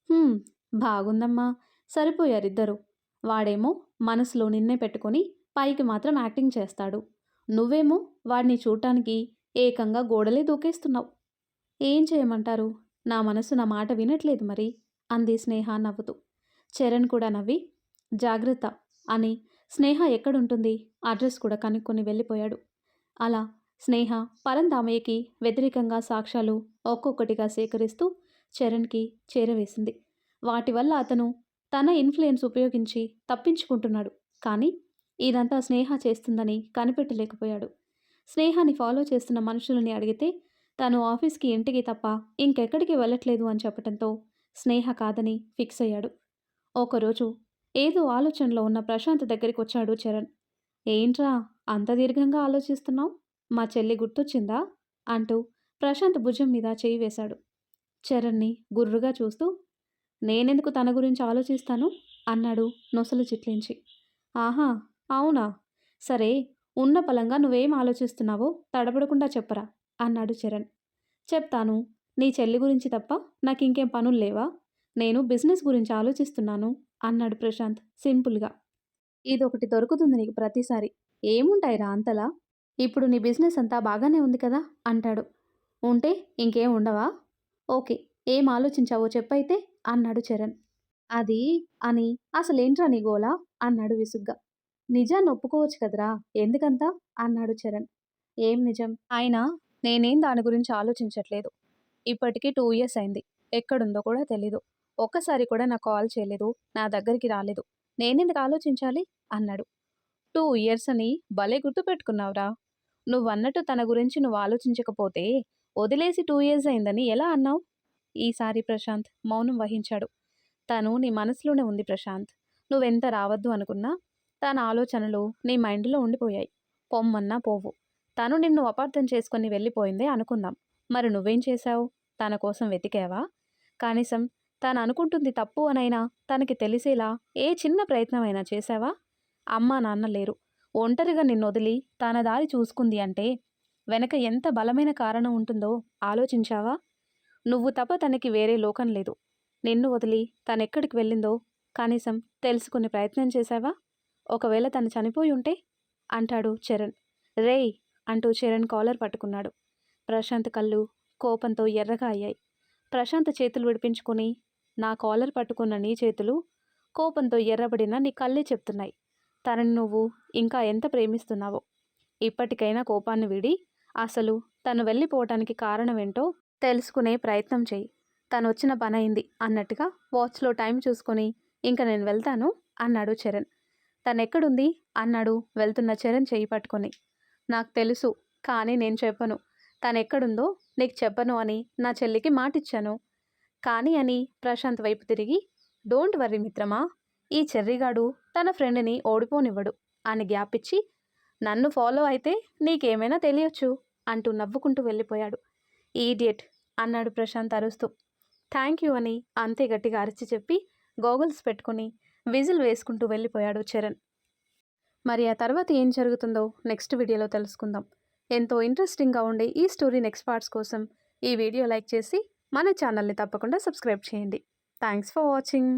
"హ్మ్, బాగుందమ్మా, సరిపోయారిద్దరూ. వాడేమో మనసులో నిన్నే పెట్టుకొని పైకి మాత్రం యాక్టింగ్ చేస్తాడు. నువ్వేమో వాడిని చూడటానికి ఏకంగా గోడలే దూకేస్తున్నావు. ఏం చేయమంటారు? నా మనసు నా మాట వినట్లేదు మరి" అంది స్నేహ నవ్వుతూ. చరణ్ కూడా నవ్వి జాగ్రత్త అని స్నేహ ఎక్కడుంటుంది అడ్రస్ కూడా కనుక్కొని వెళ్ళిపోయాడు. అలా స్నేహ పరంధామయ్యకి వ్యతిరేకంగా సాక్ష్యాలు ఒక్కొక్కటిగా సేకరిస్తూ చరణ్కి చేరవేసింది. వాటి వల్ల అతను తన ఇన్ఫ్లుయెన్స్ ఉపయోగించి తప్పించుకుంటున్నాడు. కానీ ఇదంతా స్నేహ చేస్తుందని కనిపెట్టలేకపోయాడు. స్నేహాని ఫాలో చేస్తున్న మనుషులని అడిగితే తను ఆఫీస్కి ఇంటికి తప్ప ఇంకెక్కడికి వెళ్ళట్లేదు అని చెప్పడంతో స్నేహ కాదని ఫిక్స్ అయ్యాడు. ఒకరోజు ఏదో ఆలోచనలో ఉన్న ప్రశాంత్ దగ్గరికి వచ్చాడు చరణ్. ఏంట్రా అంత దీర్ఘంగా ఆలోచిస్తున్నావు? మా చెల్లి గుర్తొచ్చిందా అంటూ ప్రశాంత్ భుజం మీద చేయి వేశాడు. చరణ్ని గుర్రుగా చూస్తూ నేనెందుకు తన గురించి ఆలోచిస్తాను అన్నాడు నొసలు చిట్లించి. ఆహా, అవునా, సరే, ఉన్న పలంగా నువ్వేం ఆలోచిస్తున్నావో తడబడకుండా చెప్పరా అన్నాడు చరణ్. చెప్తాను. నీ చెల్లి గురించి తప్ప నాకు ఇంకేం పనులు లేవా? నేను బిజినెస్ గురించి ఆలోచిస్తున్నాను అన్నాడు ప్రశాంత్ సింపుల్గా. ఇదొకటి దొరుకుతుంది నీకు ప్రతిసారి. ఏముంటాయిరా అంతలా? ఇప్పుడు నీ బిజినెస్ అంతా బాగానే ఉంది కదా అంటాడు. ఉంటే ఇంకేం ఉండవా? ఓకే, ఏం ఆలోచించావో చెప్పైతే అన్నాడు చరణ్. అది అని అసలేంట్రా నీ గోలా అన్నాడు విసుగ్గా. నిజాన్ని ఒప్పుకోవచ్చు కదరా, ఎందుకంతా అన్నాడు చరణ్. ఏం నిజం? అయినా నేనేం దాని గురించి ఆలోచించట్లేదు. ఇప్పటికీ 2 years అయింది. ఎక్కడుందో కూడా తెలీదు. ఒక్కసారి కూడా నాకు కాల్ చేయలేదు, నా దగ్గరికి రాలేదు. నేనెందుకు ఆలోచించాలి అన్నాడు. 2 years అని భలే గుర్తుపెట్టుకున్నావురా. నువ్వన్నట్టు తన గురించి నువ్వు ఆలోచించకపోతే వదిలేసి 2 years అయిందని ఎలా అన్నావు? ఈసారి ప్రశాంత్ మౌనం వహించాడు. తను నీ మనసులోనే ఉంది ప్రశాంత్. నువ్వెంత రావద్దు అనుకున్నా తన ఆలోచనలు నీ మైండ్లో ఉండిపోయాయి. పొమ్మన్నా పోవు. తను నిన్ను అపార్థం చేసుకొని వెళ్ళిపోయిందే అనుకుందాం. మరి నువ్వేం చేశావు? తన కోసం వెతికావా? కనీసం తను అనుకుంటుంది తప్పు అనైనా తనకి తెలిసేలా ఏ చిన్న ప్రయత్నమైనా చేశావా? అమ్మా నాన్న లేరు, ఒంటరిగా నిన్నొదిలి తన దారి చూసుకుంది అంటే వెనక ఎంత బలమైన కారణం ఉంటుందో ఆలోచించావా? నువ్వు తప్ప తనకి వేరే లోకం లేదు. నిన్ను వదిలి తనెక్కడికి వెళ్ళిందో కనీసం తెలుసుకునే ప్రయత్నం చేశావా? ఒకవేళ తను చనిపోయి ఉంటే అంటాడు చరణ్. రేయ్ అంటూ చరణ్ కాలర్ పట్టుకున్నాడు. ప్రశాంత్ కళ్ళు కోపంతో ఎర్రగా అయ్యాయి. ప్రశాంత్ చేతులు విడిపించుకుని, నా కాలర్ పట్టుకున్న నీ చేతులు కోపంతో ఎర్రబడిన నీ కళ్ళే చెప్తున్నాయి తనని నువ్వు ఇంకా ఎంత ప్రేమిస్తున్నావో. ఇప్పటికైనా కోపాన్ని వీడి అసలు తను వెళ్ళిపోవటానికి కారణమేంటో తెలుసుకునే ప్రయత్నం చెయ్యి. తను వచ్చిన పనైంది అన్నట్టుగా వాచ్లో టైం చూసుకొని ఇంక నేను వెళ్తాను అన్నాడు చరణ్. తనెక్కడుంది అన్నాడు వెళ్తున్న చరణ్ చెయ్యి పట్టుకొని. నాకు తెలుసు, కానీ నేను చెప్పను. తనెక్కడుందో నీకు చెప్పను అని నా చెల్లికి మాటిచ్చాను. కానీ అని ప్రశాంత్ వైపు తిరిగి, డోంట్ వర్రీ మిత్రమా, ఈ చెర్రిగాడు తన ఫ్రెండ్ని ఓడిపోనివ్వడు అని గ్యాప్ ఇచ్చి, నన్ను ఫాలో అయితే నీకేమైనా తెలియచ్చు అంటూ నవ్వుకుంటూ వెళ్ళిపోయాడు. ఈడియట్ అన్నాడు ప్రశాంత్ అరుస్తూ. థ్యాంక్ యూ అని అంతే గట్టిగా అరిచి చెప్పి గోగుల్స్ పెట్టుకుని విజిల్ వేసుకుంటూ వెళ్ళిపోయాడు చరణ్. మరి ఆ తర్వాత ఏం జరుగుతుందో నెక్స్ట్ వీడియోలో తెలుసుకుందాం. ఎంతో ఇంట్రెస్టింగ్గా ఉండే ఈ స్టోరీ నెక్స్ట్ పార్ట్స్ కోసం ఈ వీడియో లైక్ చేసి మన ఛానల్ని తప్పకుండా సబ్స్క్రైబ్ చేయండి. Thanks for watching.